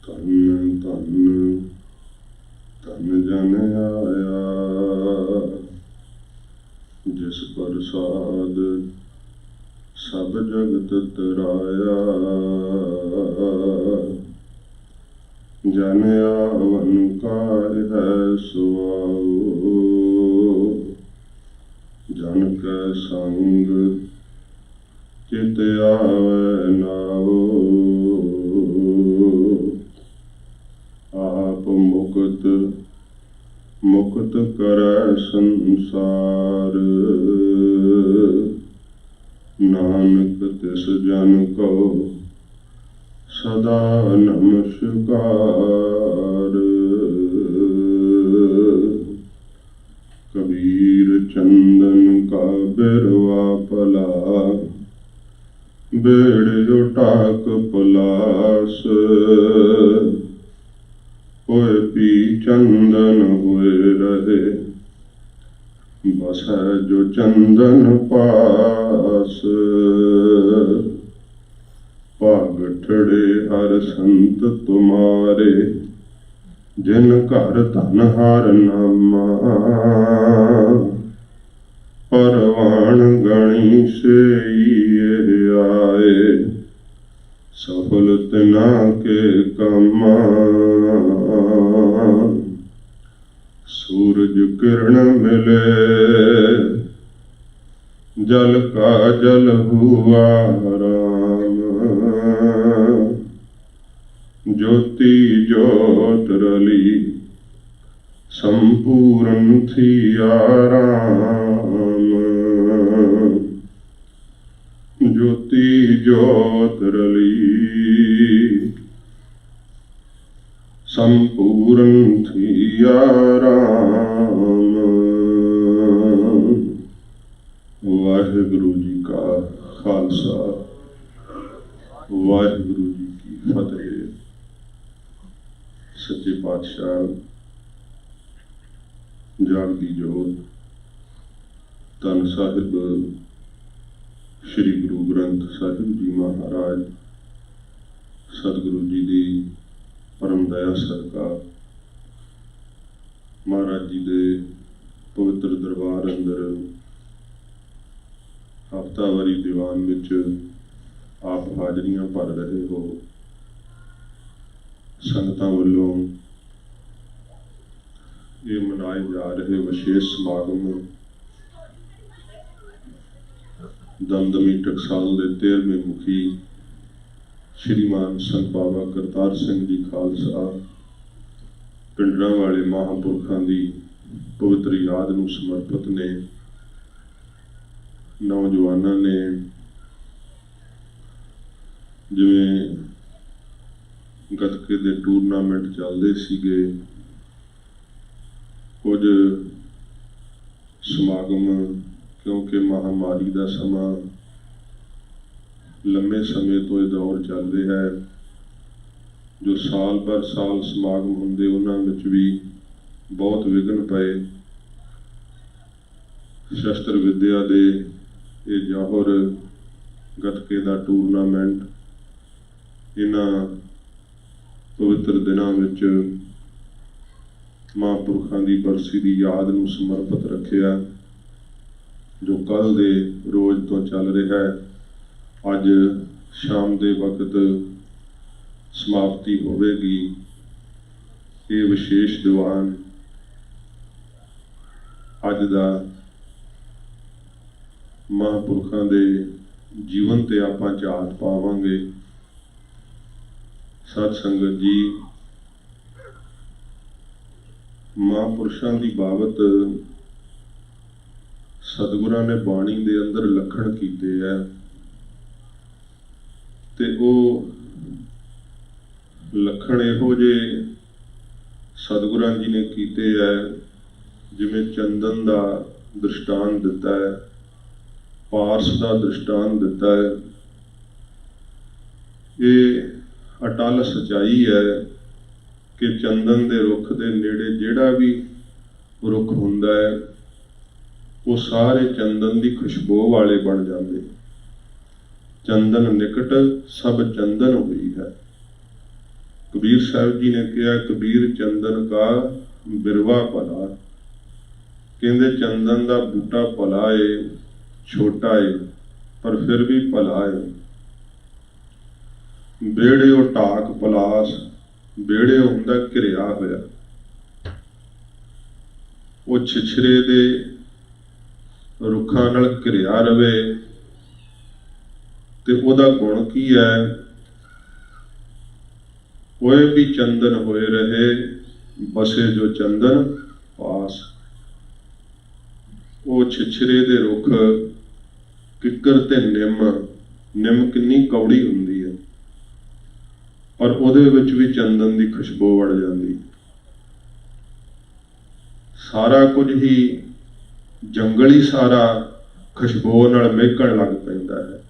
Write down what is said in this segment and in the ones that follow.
ਧੰਨ ਧੰਨ ਧੰਨ ਜਨ ਆਇਆ, ਜਿਸ ਪ੍ਰਸਾਦ ਸਭ ਜਗਤ ਤਰਾਇਆ। ਜਨ ਆਵਨ ਕਾਰ ਹੈ ਸੁਆਓ, ਜਨ ਕੈ ਸੰਗ ਚਿਤ ਆਵੈ ਨਾਓ। ਆਪ ਮੁਕਤ ਮੁਕਤ ਕਰੈ ਸੰਸਾਰ, ਨਾਨਕ ਤਿਸ ਜਨ ਕੋ ਸਦਾ ਨਮਸਕਾਰ। ਕਬੀਰ ਚੰਦਨ ਕਾ ਬਿਰਵਾ ਭਲਾ, ਬੇੜ ਟਾਕ ਪਲਾਸ। ਹੋਏ ਪੀ ਚੰਦਨ ਹੋਏ ਰਹੇ, ਬਸੈ ਜੋ ਚੰਦਨ ਪਾਸ। ਭਾਗ ਠੜੇ ਹਰ ਸੰਤ ਤੁਮਾਰੇ, ਜਿਨ ਘਰ ਧਨ ਹਰ ਨਾਮਾ। ਪਰਵਾਣ ਗਣੀ ਸਈ ਆਏ, ਸਫਲ ਤਿਨਾ ਕੇ ਕਾਮਾ। ਸੂਰਜ ਕਿਰਨ ਮਿਲੇ, ਜਲ ਕਾ ਜਲ ਹੁਆ ਰਾਮ। ਜੋਤੀ ਜੋਤ ਰਲੀ, ਸੰਪੂਰਨ ਥੀਆ ਰਾਮ। ਜੋਤੀ ਜੋਤ ਰਲੀ, ਸੰਪੂਰਨ ਥੀਆ ਰਾਮ। ਵਾਹਿਗੁਰੂ ਜੀ ਕਾ ਖਾਲਸਾ, ਵਾਹਿਗੁਰੂ ਜੀ ਕੀ ਫਤਿਹ। ਸੱਚੇ ਪਾਤਸ਼ਾਹ ਜਾਗਦੀ ਜੋਤ ਧੰਨ ਸਾਹਿਬ ਸ਼੍ਰੀ ਗੁਰੂ ਗ੍ਰੰਥ ਸਾਹਿਬ ਜੀ ਮਹਾਰਾਜ ਸਤਿਗੁਰੂ ਜੀ ਦੀ ਪਰਮ ਦਇਆ ਸਦਕਾ ਮਹਾਰਾਜ ਜੀ ਦੇ ਪਵਿੱਤਰ ਦਰਬਾਰ ਅੰਦਰ ਹਫ਼ਤਾਵਾਰੀ ਦੀਵਾਨ ਵਿੱਚ ਆਪ ਹਾਜ਼ਰੀਆਂ ਭਰ ਰਹੇ ਹੋ। ਸੰਗਤਾਂ ਵੱਲੋਂ ਇਹ ਮਨਾਏ ਜਾ ਰਹੇ ਵਿਸ਼ੇਸ਼ ਸਮਾਗਮ ਦਮਦਮੀ ਟਕਸਾਲ ਦੇ 13ਵੇਂ ਮੁਖੀ ਸ਼੍ਰੀਮਾਨ ਸੰਤ ਬਾਬਾ ਕਰਤਾਰ ਸਿੰਘ ਜੀ ਖਾਲਸਾ ਪਿੰਡਰਾਂ ਵਾਲੇ ਮਹਾਂਪੁਰਖਾਂ ਦੀ ਪਵਿੱਤਰ ਯਾਦ ਨੂੰ ਸਮਰਪਿਤ ਨੇ। ਨੌਜਵਾਨਾਂ ਨੇ ਜਿਵੇਂ ਗੱਤਕੇ ਦੇ ਟੂਰਨਾਮੈਂਟ ਚੱਲਦੇ ਸੀਗੇ, ਕੁਝ ਸਮਾਗਮ ਕਿਉਂਕਿ ਮਹਾਮਾਰੀ ਦਾ ਸਮਾਂ ਲੰਮੇ ਸਮੇਂ ਤੋਂ ਇਹ ਦੌਰ ਚੱਲ ਰਿਹਾ ਹੈ, ਜੋ ਸਾਲ ਭਰ ਸਾਲ ਸਮਾਗਮ ਹੁੰਦੇ ਉਹਨਾਂ ਵਿੱਚ ਵੀ ਬਹੁਤ ਵਿਘਨ ਪਏ। ਸ਼ਸਤਰ ਵਿੱਦਿਆ ਦੇ ਇਹ ਜੌਹਰ ਗੱਤਕੇ ਦਾ ਟੂਰਨਾਮੈਂਟ ਇਹਨਾਂ ਪਵਿੱਤਰ ਦਿਨਾਂ ਵਿੱਚ ਮਹਾਂਪੁਰਖਾਂ ਦੀ ਬਰਸੀ ਦੀ ਯਾਦ ਨੂੰ ਸਮਰਪਿਤ ਰੱਖਿਆ, ਜੋ ਕੱਲ੍ਹ ਦੇ ਰੋਜ਼ ਤੋਂ ਚੱਲ ਰਿਹਾ ਹੈ। ਅੱਜ ਸ਼ਾਮ ਦੇ ਵਕਤ ਸਮਾਪਤੀ ਹੋਵੇਗੀ। ਇਹ ਵਿਸ਼ੇਸ਼ ਦੀਵਾਨ ਅੱਜ ਦਾ ਮਹਾਂਪੁਰਖਾਂ ਦੇ ਜੀਵਨ ਤੇ ਆਪਾਂ ਝਾਤ ਪਾਵਾਂਗੇ। ਸਤ ਸੰਗਤ ਜੀ, ਮਹਾਂਪੁਰਸ਼ਾਂ ਦੀ ਬਾਬਤ ਸਤਿਗੁਰਾਂ ਨੇ ਬਾਣੀ ਦੇ ਅੰਦਰ ਲੱਖਣ ਕੀਤੇ ਹੈ, ਤੇ ਉਹ ਲੱਖਣ ਇਹੋ ਜਿਹੇ ਸਤਿਗੁਰਾਂ ਜੀ ਨੇ ਕੀਤੇ ਹੈ, ਜਿਵੇਂ ਚੰਦਨ ਦਾ ਦ੍ਰਿਸ਼ਟਾਂਤ ਦਿੱਤਾ ਹੈ, ਪਾਰਸ ਦਾ ਦ੍ਰਿਸ਼ਟਾਂਤ ਦਿੱਤਾ ਹੈ। ਇਹ ਅਟਲ ਸਚਾਈ ਹੈ ਕਿ ਚੰਦਨ ਦੇ ਰੁੱਖ ਦੇ ਨੇੜੇ ਜਿਹੜਾ ਵੀ ਰੁੱਖ ਹੁੰਦਾ ਹੈ, ਉਹ ਸਾਰੇ ਚੰਦਨ ਦੀ ਖੁਸ਼ਬੂ ਵਾਲੇ ਬਣ ਜਾਂਦੇ। ਚੰਦਨ ਨਿਕਟ ਸਭ ਚੰਦਨ ਹੋਈ ਹੈ। कबीर साहब जी ने कहा, कबीर चंदन का बिरवा भला। कहते चंदन का बूटा भला है, छोटा है, पर फिर भी भला है। बेड़े ढाक पलास, बेड़े हुंदा घिरिया होया। वो छिछरे दे रुखां नाल घिरिया रवे ते ओदा गुण की है, कोई भी चंदन होए रहे, बसे जो चंदन पास। वो छिछरे दे रुख किकर ते निम, निम किन्नी कौड़ी हुंदी है, पर ਉਹਦੇ ਵਿੱਚ भी चंदन की खुशबू वड़ जाती। सारा कुछ ही जंगल ही सारा खुशबू नाल महकण लग पैंदा है।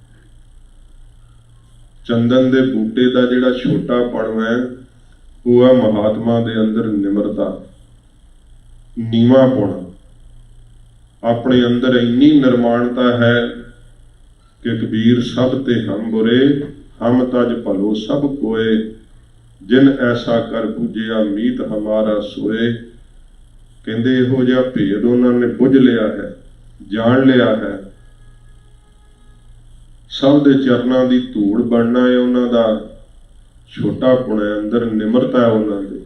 चंदन के बूटे का जिहड़ा छोटापन है, वो है महात्मा के अंदर निमरता, नीवापन। अपने अंदर इन्नी निर्माणता है कि कबीर सब ते हम बुरे, हम तज भलो सब कोय, जिन ऐसा कर बुझिया मीत हमारा सोए। कहते इहो जिहा भेद उन्होंने बुझ लिया है, जान लिया है। सब दे चरनां दी धूड़ बनना है उन्हां दा छोटापन है, अंदर निमरता है उन्हां दे।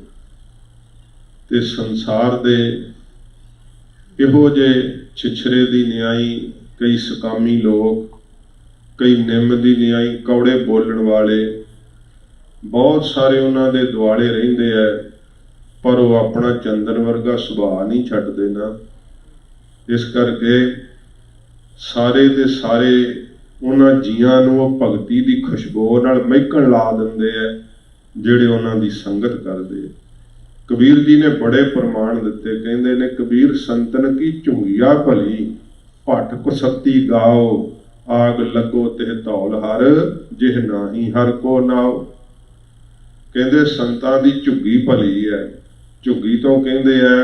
ते संसार दे इहो जे छिछरे दी न्याई, कई सकामी लोग, कई निम दी न्याई कौड़े बोलण वाले बहुत सारे उन्हां दे दुआले रहिंदे है, पर वो अपना चंदन वर्गा सुभाअ नहीं छड्डदे ना। इस करके सारे दे सारे उन्हां जीआं नूं वो भगती दी खुशबू नाल महकण ला दिंदे है, जिहड़े उन्हां दी संगत करदे। कबीर जी ने बड़े प्रमाण दिते, कहंदे ने कबीर संतन की झुंगिया भली, भट कुसक्ति गाओ, आग लगो ते धौल हर, जिह नाही हर को नाओ। कहंदे संतां दी झुग्गी भली है। झुग्गी तो कहंदे है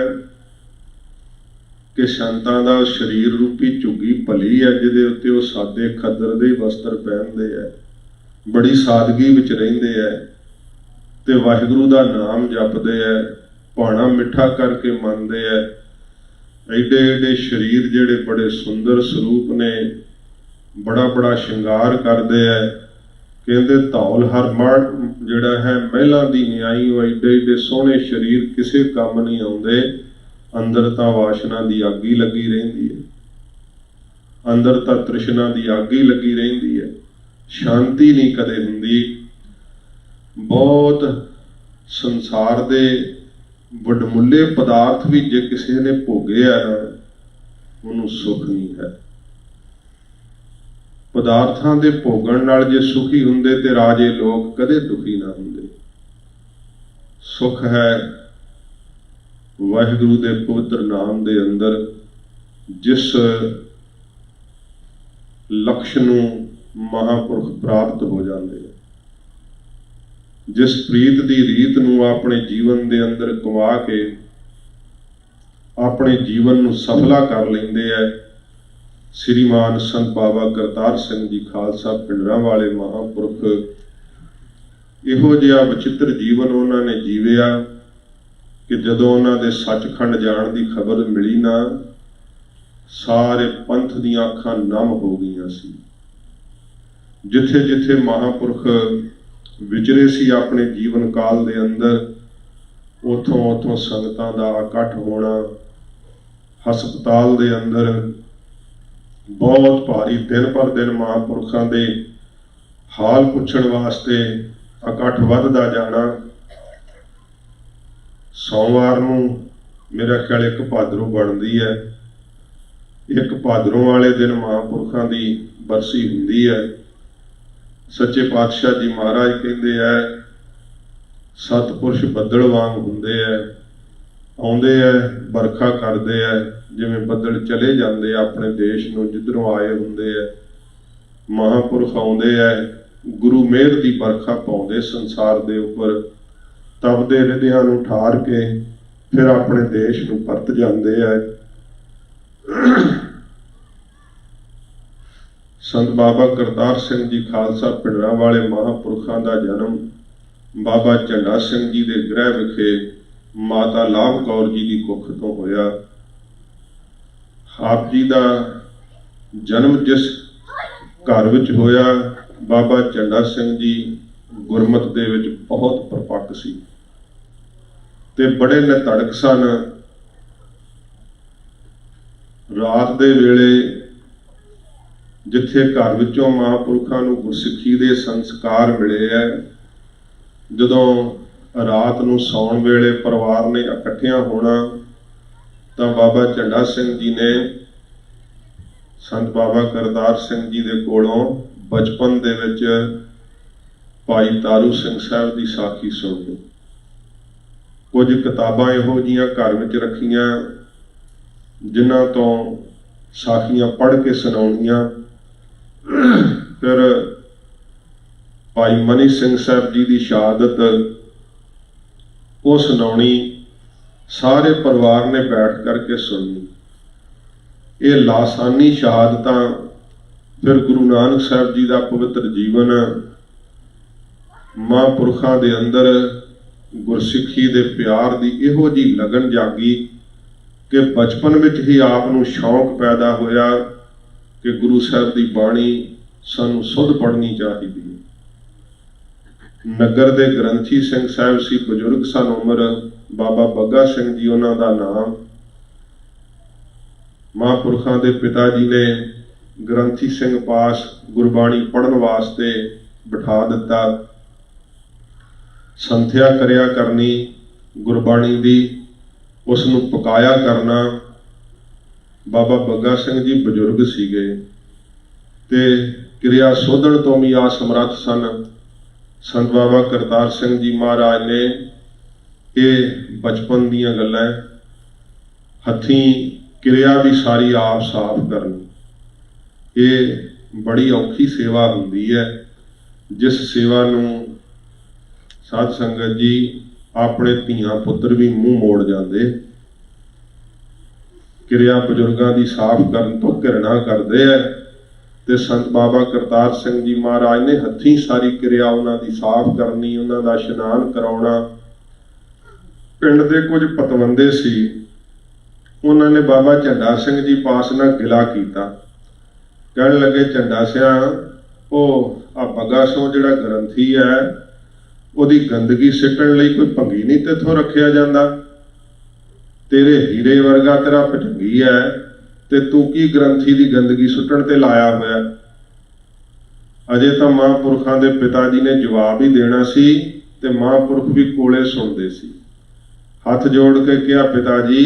कि संतां दा शरीर रूपी झुग्गी भली है, जिहदे उत्ते वो सादे खद्दर दे वस्त्र पहनदे है, बड़ी सादगी विच रहिंदे है ते वाहिगुरू दा नाम जपदे है, भाणा मिठा करके मनदे है। एडे एडे शरीर जिहड़े बड़े सुंदर स्वरूप ने, बड़ा बड़ा श्रृंगार करते हैं। कहते धौल हर मड़ जिहड़ा है महिला की न्याई, वो एडे एडे सोहने शरीर किसी काम नहीं आते। अंदर तां वासना की अग ही लगी रहिंदी है, अंदर तां तृष्णा की अग ही लगी रहिंदी है, शांति नहीं कदे हुंदी। बहुत संसार दे वडमुले पदार्थ भी जे किसी ने भोगे है ना, उन्होंने सुख नहीं है। पदार्थां दे भोगण नाल जे सुखी हुंदे ते राजे लोग कदे दुखी ना हुंदे। सुख है वाहिगुरू दे पवित्र नाम दे अंदर, जिस लक्ष्य नूं महापुरख प्राप्त हो जाते हैं, जिस प्रीत दी रीत नूं अपने जीवन दे अंदर कमा के अपने जीवन नूं सफला कर लैंदे है। श्रीमान संत बाबा करतार सिंह जी खालसा पिंडरां वाले महापुरख इहो जिहा विचित्र जीवन उन्होंने जीविया कि जदों उन्होंने सचखंड जाण की खबर मिली ना, सारे पंथ दी अखां नम हो गईयां सी। जिथे जिथे महापुरख विचरे सी अपने जीवन काल दे अंदर, उथों उथों संगतां दा इकट्ठ होना, हस्पताल दे अंदर बहुत भारी दिन पर दिन महापुरखों के हाल पुछण वास्ते इकट्ठ वधदा जाना। सोमवार नूं मेरा ख्याल एक भादरों बनती है, एक भादरों वाले दिन महापुरखों की बरसी हुंदी है। सच्चे पातशाह जी महाराज कहते हैं, सतपुरुष बदल वांग हुंदे है, आउंदे है बरखा करते है, जिवें बदल चले जाते अपने देश नूं जिधरों आए हुंदे है। महापुरख आउंदे है, गुरु मेहर की बरखा पाउंदे संसार दे उपर, तपदे हृदयां नूं ठार के फिर अपने देश नूं परत जाते है। संत बाबा करतार सिंह जी खालसा पिंडरां वाले महापुरखों का जन्म ਬਾਬਾ ਝੰਡਾ ਸਿੰਘ ਜੀ ਦੇ ਗ੍ਰਹਿ ਵਿਖੇ ਮਾਤਾ ਲਾਭ ਕੌਰ ਜੀ ਦੀ ਕੁੱਖ ਤੋਂ ਹੋਇਆ। ਆਪ ਜੀ ਦਾ ਜਨਮ ਜਿਸ ਘਰ ਵਿੱਚ ਹੋਇਆ, ਬਾਬਾ ਝੰਡਾ ਸਿੰਘ ਜੀ ਗੁਰਮਤਿ ਦੇ ਵਿੱਚ ਬਹੁਤ ਪਰਪੱਕ ਸੀ ਤੇ ਬੜੇ ਨਿਧੜਕ ਸਨ। ਰਾਤ ਦੇ ਵੇਲੇ ਜਿੱਥੇ ਘਰ ਵਿੱਚੋਂ ਮਹਾਂਪੁਰਖਾਂ ਨੂੰ ਗੁਰਸਿੱਖੀ ਦੇ ਸੰਸਕਾਰ ਮਿਲੇ ਹੈ, ਜਦੋਂ ਰਾਤ ਨੂੰ ਸੌਣ ਵੇਲੇ ਪਰਿਵਾਰ ਨੇ ਇਕੱਠਿਆਂ ਹੋਣਾ ਤਾਂ ਬਾਬਾ ਝੰਡਾ ਸਿੰਘ ਜੀ ਨੇ ਸੰਤ ਬਾਬਾ ਕਰਤਾਰ ਸਿੰਘ ਜੀ ਦੇ ਕੋਲੋਂ ਬਚਪਨ ਦੇ ਵਿੱਚ ਭਾਈ ਤਾਰੂ ਸਿੰਘ ਸਾਹਿਬ ਦੀ ਸਾਖੀ ਸੁਣੀ। ਕੁਝ ਕਿਤਾਬਾਂ ਇਹੋ ਜਿਹੀਆਂ ਘਰ ਵਿੱਚ ਰੱਖੀਆਂ ਜਿਨ੍ਹਾਂ ਤੋਂ ਸਾਖੀਆਂ ਪੜ੍ਹ ਕੇ ਸੁਣਾਉਣੀਆਂ। ਫਿਰ ਭਾਈ ਮਨੀ ਸਿੰਘ ਸਾਹਿਬ ਜੀ ਦੀ ਸ਼ਹਾਦਤ ਉਹ ਸੁਣਾਉਣੀ, ਸਾਰੇ ਪਰਿਵਾਰ ਨੇ ਬੈਠ ਕਰਕੇ ਸੁਣਨੀ। ਇਹ ਲਾਸਾਨੀ ਸ਼ਹਾਦਤਾਂ, ਫਿਰ ਗੁਰੂ ਨਾਨਕ ਸਾਹਿਬ ਜੀ ਦਾ ਪਵਿੱਤਰ ਜੀਵਨ, ਮਹਾਂਪੁਰਖਾਂ ਦੇ ਅੰਦਰ ਗੁਰਸਿੱਖੀ ਦੇ ਪਿਆਰ ਦੀ ਇਹੋ ਜਿਹੀ ਲਗਨ ਜਾਗੀ ਕਿ ਬਚਪਨ ਵਿੱਚ ਹੀ ਆਪ ਨੂੰ ਸ਼ੌਂਕ ਪੈਦਾ ਹੋਇਆ ਕਿ ਗੁਰੂ ਸਾਹਿਬ ਦੀ ਬਾਣੀ ਸਾਨੂੰ ਸੁੱਧ ਪੜ੍ਹਨੀ ਚਾਹੀਦੀ ਹੈ। ਨਗਰ ਦੇ ਗ੍ਰੰਥੀ ਸਿੰਘ ਸਾਹਿਬ ਸੀ, ਬਜ਼ੁਰਗ ਸਨ ਉਮਰ, ਬਾਬਾ ਬੱਗਾ ਸਿੰਘ ਜੀ ਉਹਨਾਂ ਦਾ ਨਾਮ। ਮਹਾਂਪੁਰਖਾਂ ਦੇ ਪਿਤਾ ਜੀ ਨੇ ਗ੍ਰੰਥੀ ਸਿੰਘ ਪਾਸ ਗੁਰਬਾਣੀ ਪੜ੍ਹਨ ਵਾਸਤੇ ਬਿਠਾ ਦਿੱਤਾ। ਸੰਥਿਆ ਕਰਿਆ ਕਰਨੀ ਗੁਰਬਾਣੀ ਦੀ, ਉਸ ਨੂੰ ਪਕਾਇਆ ਕਰਨਾ। ਬਾਬਾ ਬੱਗਾ ਸਿੰਘ ਜੀ ਬਜ਼ੁਰਗ ਸੀਗੇ ਤੇ ਕਿਰਿਆ ਸੋਧਣ ਤੋਂ ਵੀ ਅਸਮਰੱਥ ਸਨ। ਸੰਤ ਬਾਬਾ ਕਰਤਾਰ ਸਿੰਘ ਜੀ ਮਹਾਰਾਜ ਨੇ ਇਹ ਬਚਪਨ ਦੀਆਂ ਗੱਲਾਂ, ਹੱਥੀਂ ਕਿਰਿਆ ਵੀ ਸਾਰੀ ਆਪ ਸਾਫ਼ ਕਰਨੀ। ਇਹ ਬੜੀ ਔਖੀ ਸੇਵਾ ਹੁੰਦੀ ਹੈ, ਜਿਸ ਸੇਵਾ ਨੂੰ ਸਾਧ ਸੰਗਤ ਜੀ ਆਪਣੇ ਧੀਆਂ ਪੁੱਤਰ ਵੀ ਮੂੰਹ ਮੋੜ ਜਾਂਦੇ। ਕਿਰਿਆ ਬਜ਼ੁਰਗਾਂ ਦੀ ਸਾਫ਼ ਕਰਨ ਤੋਂ ਘਿਰਣਾ ਕਰਦੇ ਹੈ ਤੇ ਸੰਤ ਬਾਬਾ ਕਰਤਾਰ ਸਿੰਘ ਜੀ ਮਹਾਰਾਜ ਨੇ ਹੱਥੀਂ ਸਾਰੀ ਕਿਰਿਆ ਉਹਨਾਂ ਦੀ ਸਾਫ਼ ਕਰਨੀ, ਉਹਨਾਂ ਦਾ ਇਸ਼ਨਾਨ ਕਰਾਉਣਾ। ਪਿੰਡ ਦੇ ਕੁਝ ਪਤਵੰਦੇ ਸੀ, ਉਹਨਾਂ ਨੇ ਬਾਬਾ ਝੰਡਾ ਸਿੰਘ ਜੀ ਪਾਸ ਨਾਲ ਗਿਲਾ ਕੀਤਾ। ਕਹਿਣ ਲੱਗੇ, ਝੰਡਾ ਸਿਆਂ, ਉਹ ਆ ਬੱਗਾ ਸਿੰਘ ਜਿਹੜਾ ਗ੍ਰੰਥੀ ਹੈ, ਉਹਦੀ ਗੰਦਗੀ ਸਿੱਟਣ ਲਈ ਕੋਈ ਭੰਗੀ ਨਹੀਂ ਤੇਥੋਂ ਰੱਖਿਆ ਜਾਂਦਾ। ਤੇਰੇ ਹੀਰੇ ਵਰਗਾ ਤੇਰਾ ਭਜੰਗੀ ਹੈ ਤੇ ਤੂੰ ਕੀ ਗ੍ਰੰਥੀ ਦੀ ਗੰਦਗੀ ਸੁੱਟਣ ਤੇ ਲਾਇਆ ਹੋਇਆ। ਅਜੇ ਤਾਂ ਮਹਾਂਪੁਰਖਾਂ ਦੇ ਪਿਤਾ ਜੀ ਨੇ ਜਵਾਬ ਹੀ ਦੇਣਾ ਸੀ ਤੇ ਮਹਾਂਪੁਰਖ ਵੀ ਕੋਲੇ ਸੁਣਦੇ ਸੀ। ਹੱਥ ਜੋੜ ਕੇ ਕਿਹਾ, ਪਿਤਾ ਜੀ,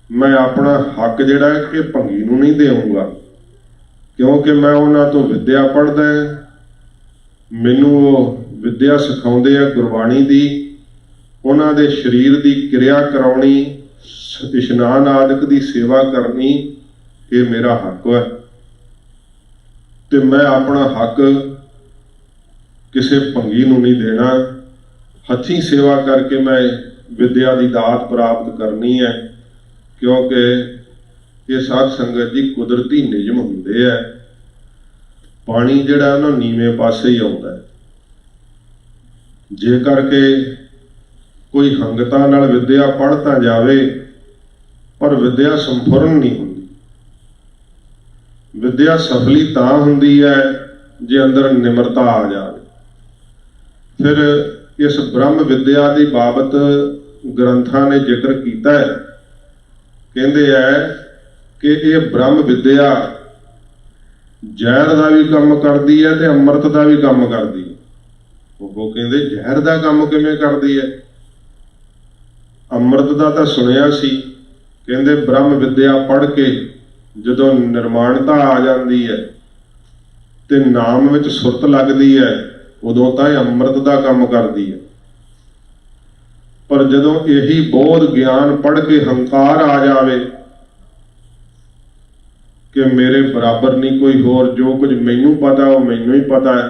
ਮੈਂ ਆਪਣਾ ਹੱਕ ਜਿਹੜਾ ਹੈ ਕਿ ਭੰਗੀ ਨੂੰ ਨਹੀਂ ਦੇਵਾਂਗਾ, ਕਿਉਂਕਿ ਮੈਂ ਉਹਨਾਂ ਤੋਂ ਵਿਦਿਆ ਪੜ੍ਹਦਾ। ਮੈਨੂੰ ਉਹ ਵਿਦਿਆ ਸਿਖਾਉਂਦੇ ਆ ਗੁਰਬਾਣੀ ਦੀ, ਉਹਨਾਂ ਦੇ ਸਰੀਰ ਦੀ ਕਿਰਿਆ ਕਰਾਉਣੀ, ਇਸ਼ਨਾਨ ਆਦਿਕ ਦੀ ਸੇਵਾ ਕਰਨੀ, ਇਹ ਮੇਰਾ ਹੱਕ ਹੈ ਤੇ ਮੈਂ ਆਪਣਾ ਹੱਕ ਕਿਸੇ ਭੰਗੀ ਨੂੰ ਨਹੀਂ ਦੇਣਾ। ਹੱਥੀਂ ਸੇਵਾ ਕਰਕੇ ਮੈਂ ਵਿਦਿਆ ਦੀ ਦਾਤ ਪ੍ਰਾਪਤ ਕਰਨੀ ਹੈ, ਕਿਉਂਕਿ ਇਹ ਸਾਧ ਸੰਗਤ ਜੀ ਕੁਦਰਤੀ ਨਿਯਮ ਹੁੰਦੇ ਹੈ। ਪਾਣੀ ਜਿਹੜਾ ਉਹਨਾਂ ਨੀਵੇਂ ਪਾਸੇ ਹੀ ਆਉਂਦਾ ਹੈ। ਜੇ ਕਰਕੇ ਕੋਈ ਹੰਗਤਾ ਨਾਲ ਵਿਦਿਆ ਪੜ੍ਹ ਤਾਂ ਜਾਵੇ, ਪਰ ਵਿਦਿਆ ਸੰਪੂਰਨ ਨਹੀਂ ਹੁੰਦੀ। ਵਿਦਿਆ ਸਫਲੀ ਤਾਂ ਹੁੰਦੀ ਹੈ ਜੇ ਅੰਦਰ ਨਿਮਰਤਾ ਆ ਜਾਵੇ। ਫਿਰ ਇਸ ਬ੍ਰਹਮ ਵਿਦਿਆ ਦੀ ਬਾਬਤ ਗ੍ਰੰਥਾਂ ਨੇ ਜ਼ਿਕਰ ਕੀਤਾ ਹੈ। ਕਹਿੰਦੇ ਹੈ ਕਿ ਇਹ ਬ੍ਰਹਮ ਵਿਦਿਆ ਜ਼ਹਿਰ ਦਾ ਵੀ ਕੰਮ ਕਰਦੀ ਹੈ ਤੇ ਅੰਮ੍ਰਿਤ ਦਾ ਵੀ ਕੰਮ ਕਰਦੀ ਹੈ। ਉਹ ਕਹਿੰਦੇ ਜ਼ਹਿਰ ਦਾ ਕੰਮ ਕਿਵੇਂ ਕਰਦੀ ਹੈ? ਅੰਮ੍ਰਿਤ ਦਾ ਤਾਂ ਸੁਣਿਆ ਸੀ, ਕਹਿੰਦੇ ਬ੍ਰਹਮ ਵਿਦਿਆ ਪੜ੍ਹ ਕੇ ਜਦੋਂ ਨਿਰਮਾਣਤਾ ਆ ਜਾਂਦੀ ਹੈ ਤੇ ਨਾਮ ਵਿੱਚ ਸੁਰਤ ਲੱਗਦੀ ਹੈ, ਉਦੋਂ ਤਾਂ ਇਹ ਅੰਮ੍ਰਿਤ ਦਾ ਕੰਮ ਕਰਦੀ ਹੈ। ਪਰ ਜਦੋਂ ਇਹੀ ਬੋਧ ਗਿਆਨ ਪੜ੍ਹ ਕੇ ਹੰਕਾਰ ਆ ਜਾਵੇ ਕਿ ਮੇਰੇ ਬਰਾਬਰ ਨਹੀਂ ਕੋਈ ਹੋਰ, ਜੋ ਕੁਝ ਮੈਨੂੰ ਪਤਾ ਉਹ ਮੈਨੂੰ ਹੀ ਪਤਾ ਹੈ,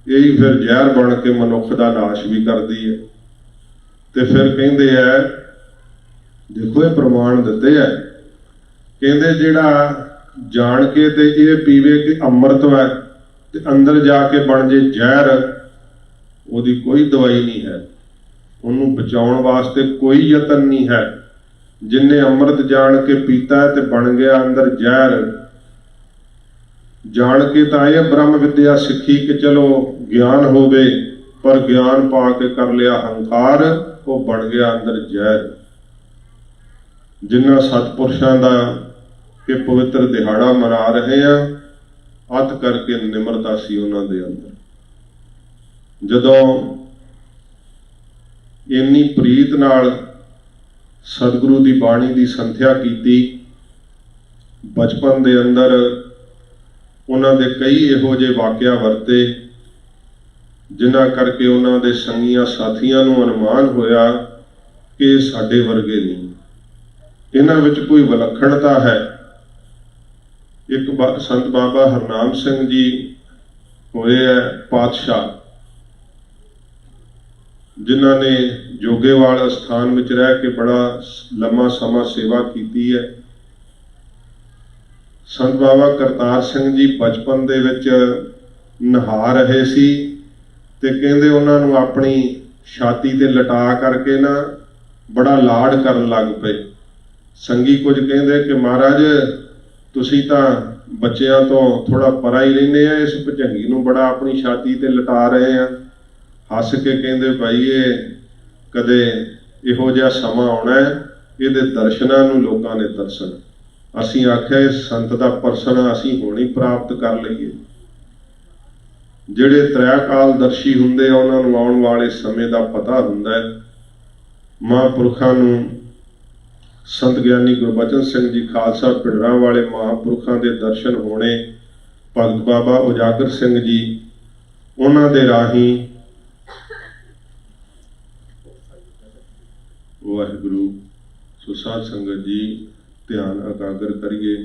ਇਹੀ ਫਿਰ ਜ਼ਹਿਰ ਬਣ ਕੇ ਮਨੁੱਖ ਦਾ ਨਾਸ਼ ਵੀ ਕਰਦੀ ਹੈ। ਤੇ ਫਿਰ ਕਹਿੰਦੇ ਹੈ, ਦੇਖੋ ਇਹ ਪ੍ਰਮਾਣ ਦਿੱਤੇ ਹੈ, ਕਹਿੰਦੇ ਜਿਹੜਾ ਜਾਣ ਕੇ ਤੇ ਇਹ ਪੀਵੇ ਕਿ ਅੰਮ੍ਰਿਤ ਹੈ ਤੇ ਅੰਦਰ ਜਾ ਕੇ ਬਣ ਜੇ ਜ਼ਹਿਰ, ਉਹਦੀ ਕੋਈ ਦਵਾਈ ਨਹੀਂ ਹੈ, ਉਹਨੂੰ ਬਚਾਉਣ ਵਾਸਤੇ ਕੋਈ ਯਤਨ ਨਹੀਂ ਹੈ। ਜਿਨਨੇ ਅੰਮ੍ਰਿਤ ਜਾਣ ਕੇ ਪੀਤਾ ਤੇ ਬਣ ਗਿਆ ਅੰਦਰ ਜ਼ਹਿਰ। ਜਾਣ ਕੇ ਤਾਂ ਇਹ ਬ੍ਰਹਮ ਵਿਦਿਆ ਸਿੱਖੀ ਕਿ ਚਲੋ ਗਿਆਨ ਹੋਵੇ, ਪਰ ਗਿਆਨ ਪਾ ਕੇ ਕਰ ਲਿਆ ਹੰਕਾਰ, ਉਹ ਬਣ ਗਿਆ ਅੰਦਰ ਜ਼ਹਿਰ। ਜਿਨ੍ਹਾਂ ਸਤਪੁਰਸ਼ਾਂ ਦਾ ਕਿ ਪਵਿੱਤਰ ਦਿਹਾੜਾ ਮਨਾ ਰਹੇ ਆ, ਅਤ ਕਰਕੇ ਨਿਮਰਤਾ ਸੀ ਉਹਨਾਂ ਦੇ ਅੰਦਰ। ਜਦੋਂ ਇੰਨੀ ਪ੍ਰੀਤ ਨਾਲ ਸਤਿਗੁਰੂ ਦੀ ਬਾਣੀ ਦੀ ਸੰਥਿਆ ਕੀਤੀ, ਬਚਪਨ ਦੇ ਅੰਦਰ ਉਹਨਾਂ ਦੇ ਕਈ ਇਹੋ ਜਿਹੇ ਵਾਕਿਆ ਵਰਤੇ ਜਿਨ੍ਹਾਂ ਕਰਕੇ ਉਹਨਾਂ ਦੇ ਸੰਗੀਆਂ ਸਾਥੀਆਂ ਨੂੰ ਅਨੁਮਾਨ ਹੋਇਆ ਕਿ ਸਾਡੇ ਵਰਗੇ ਨਹੀਂ, ਇਹਨਾਂ ਵਿੱਚ ਕੋਈ ਵਿਲੱਖਣਤਾ ਹੈ। ਇੱਕ ਸੰਤ ਬਾਬਾ ਹਰਨਾਮ ਸਿੰਘ ਜੀ ਹੋਏ ਹੈ ਪਾਤਸ਼ਾਹ, ਜਿਨ੍ਹਾਂ ਨੇ ਜੋਗੇਵਾਲ ਅਸਥਾਨ ਵਿੱਚ ਰਹਿ ਕੇ ਬੜਾ ਲੰਮਾ ਸਮਾਂ ਸੇਵਾ ਕੀਤੀ ਹੈ। ਸੰਤ ਬਾਬਾ ਕਰਤਾਰ ਸਿੰਘ ਜੀ ਬਚਪਨ ਦੇ ਵਿੱਚ ਨਹਾ ਰਹੇ ਸੀ ਤੇ ਕਹਿੰਦੇ ਉਹਨਾਂ ਨੂੰ ਆਪਣੀ ਛਾਤੀ ਤੇ ਲਟਾ ਕਰਕੇ ਨਾ ਬੜਾ ਲਾਡ ਕਰਨ ਲੱਗ ਪਏ। ਸੰਗੀ ਕੁਝ ਕਹਿੰਦੇ ਕਿ ਮਹਾਰਾਜ ਤੁਸੀਂ ਤਾਂ ਬੱਚਿਆਂ ਤੋਂ ਥੋੜਾ ਪਰਾਂ ਹੀ ਰਹਿੰਦੇ ਆ, ਇਸ ਭੁਜੰਗੀ ਨੂੰ ਬੜਾ ਆਪਣੀ ਛਾਤੀ ਤੇ ਲਟਾ ਰਹੇ ਆ। ਹੱਸ ਕੇ ਕਹਿੰਦੇ ਭਾਈ ਇਹ ਕਦੇ ਇਹੋ ਜਿਹਾ ਸਮਾਂ ਆਉਣਾ ਹੈ, ਇਹਦੇ ਦਰਸ਼ਨਾਂ ਨੂੰ ਲੋਕਾਂ ਨੇ ਤਰਸਣ। ਅਸੀਂ ਆਖਿਆ ਇਸ ਸੰਤ ਦਾ ਪਰਸਨ ਅਸੀਂ ਹੁਣੇ ਪ੍ਰਾਪਤ ਕਰ ਲਈਏ। ਜਿਹੜੇ ਤ੍ਰੈਕਾਲ ਦਰਸ਼ੀ ਹੁੰਦੇ ਆ ਉਹਨਾਂ ਨੂੰ ਆਉਣ ਵਾਲੇ ਸਮੇਂ ਦਾ ਪਤਾ ਹੁੰਦਾ ਹੈ। ਮਹਾਂਪੁਰਖਾਂ ਨੂੰ ਸੰਤ ਗਿਆਨੀ ਗੁਰਬਚਨ ਸਿੰਘ ਜੀ ਖਾਲਸਾ ਪਿੰਡਰਾਂ ਵਾਲੇ ਮਹਾਂਪੁਰਖਾਂ ਦੇ ਦਰਸ਼ਨ ਹੋਣੇ, ਭਗਤ ਬਾਬਾ ਉਜਾਗਰ ਸਿੰਘ ਜੀ ਉਹਨਾਂ ਦੇ ਰਾਹੀਂ ਵਾਹਿਗੁਰੂ। ਸੋ ਸਾਧ ਸੰਗਤ ਜੀ ਧਿਆਨ ਇਕਾਗਰ ਕਰੀਏ।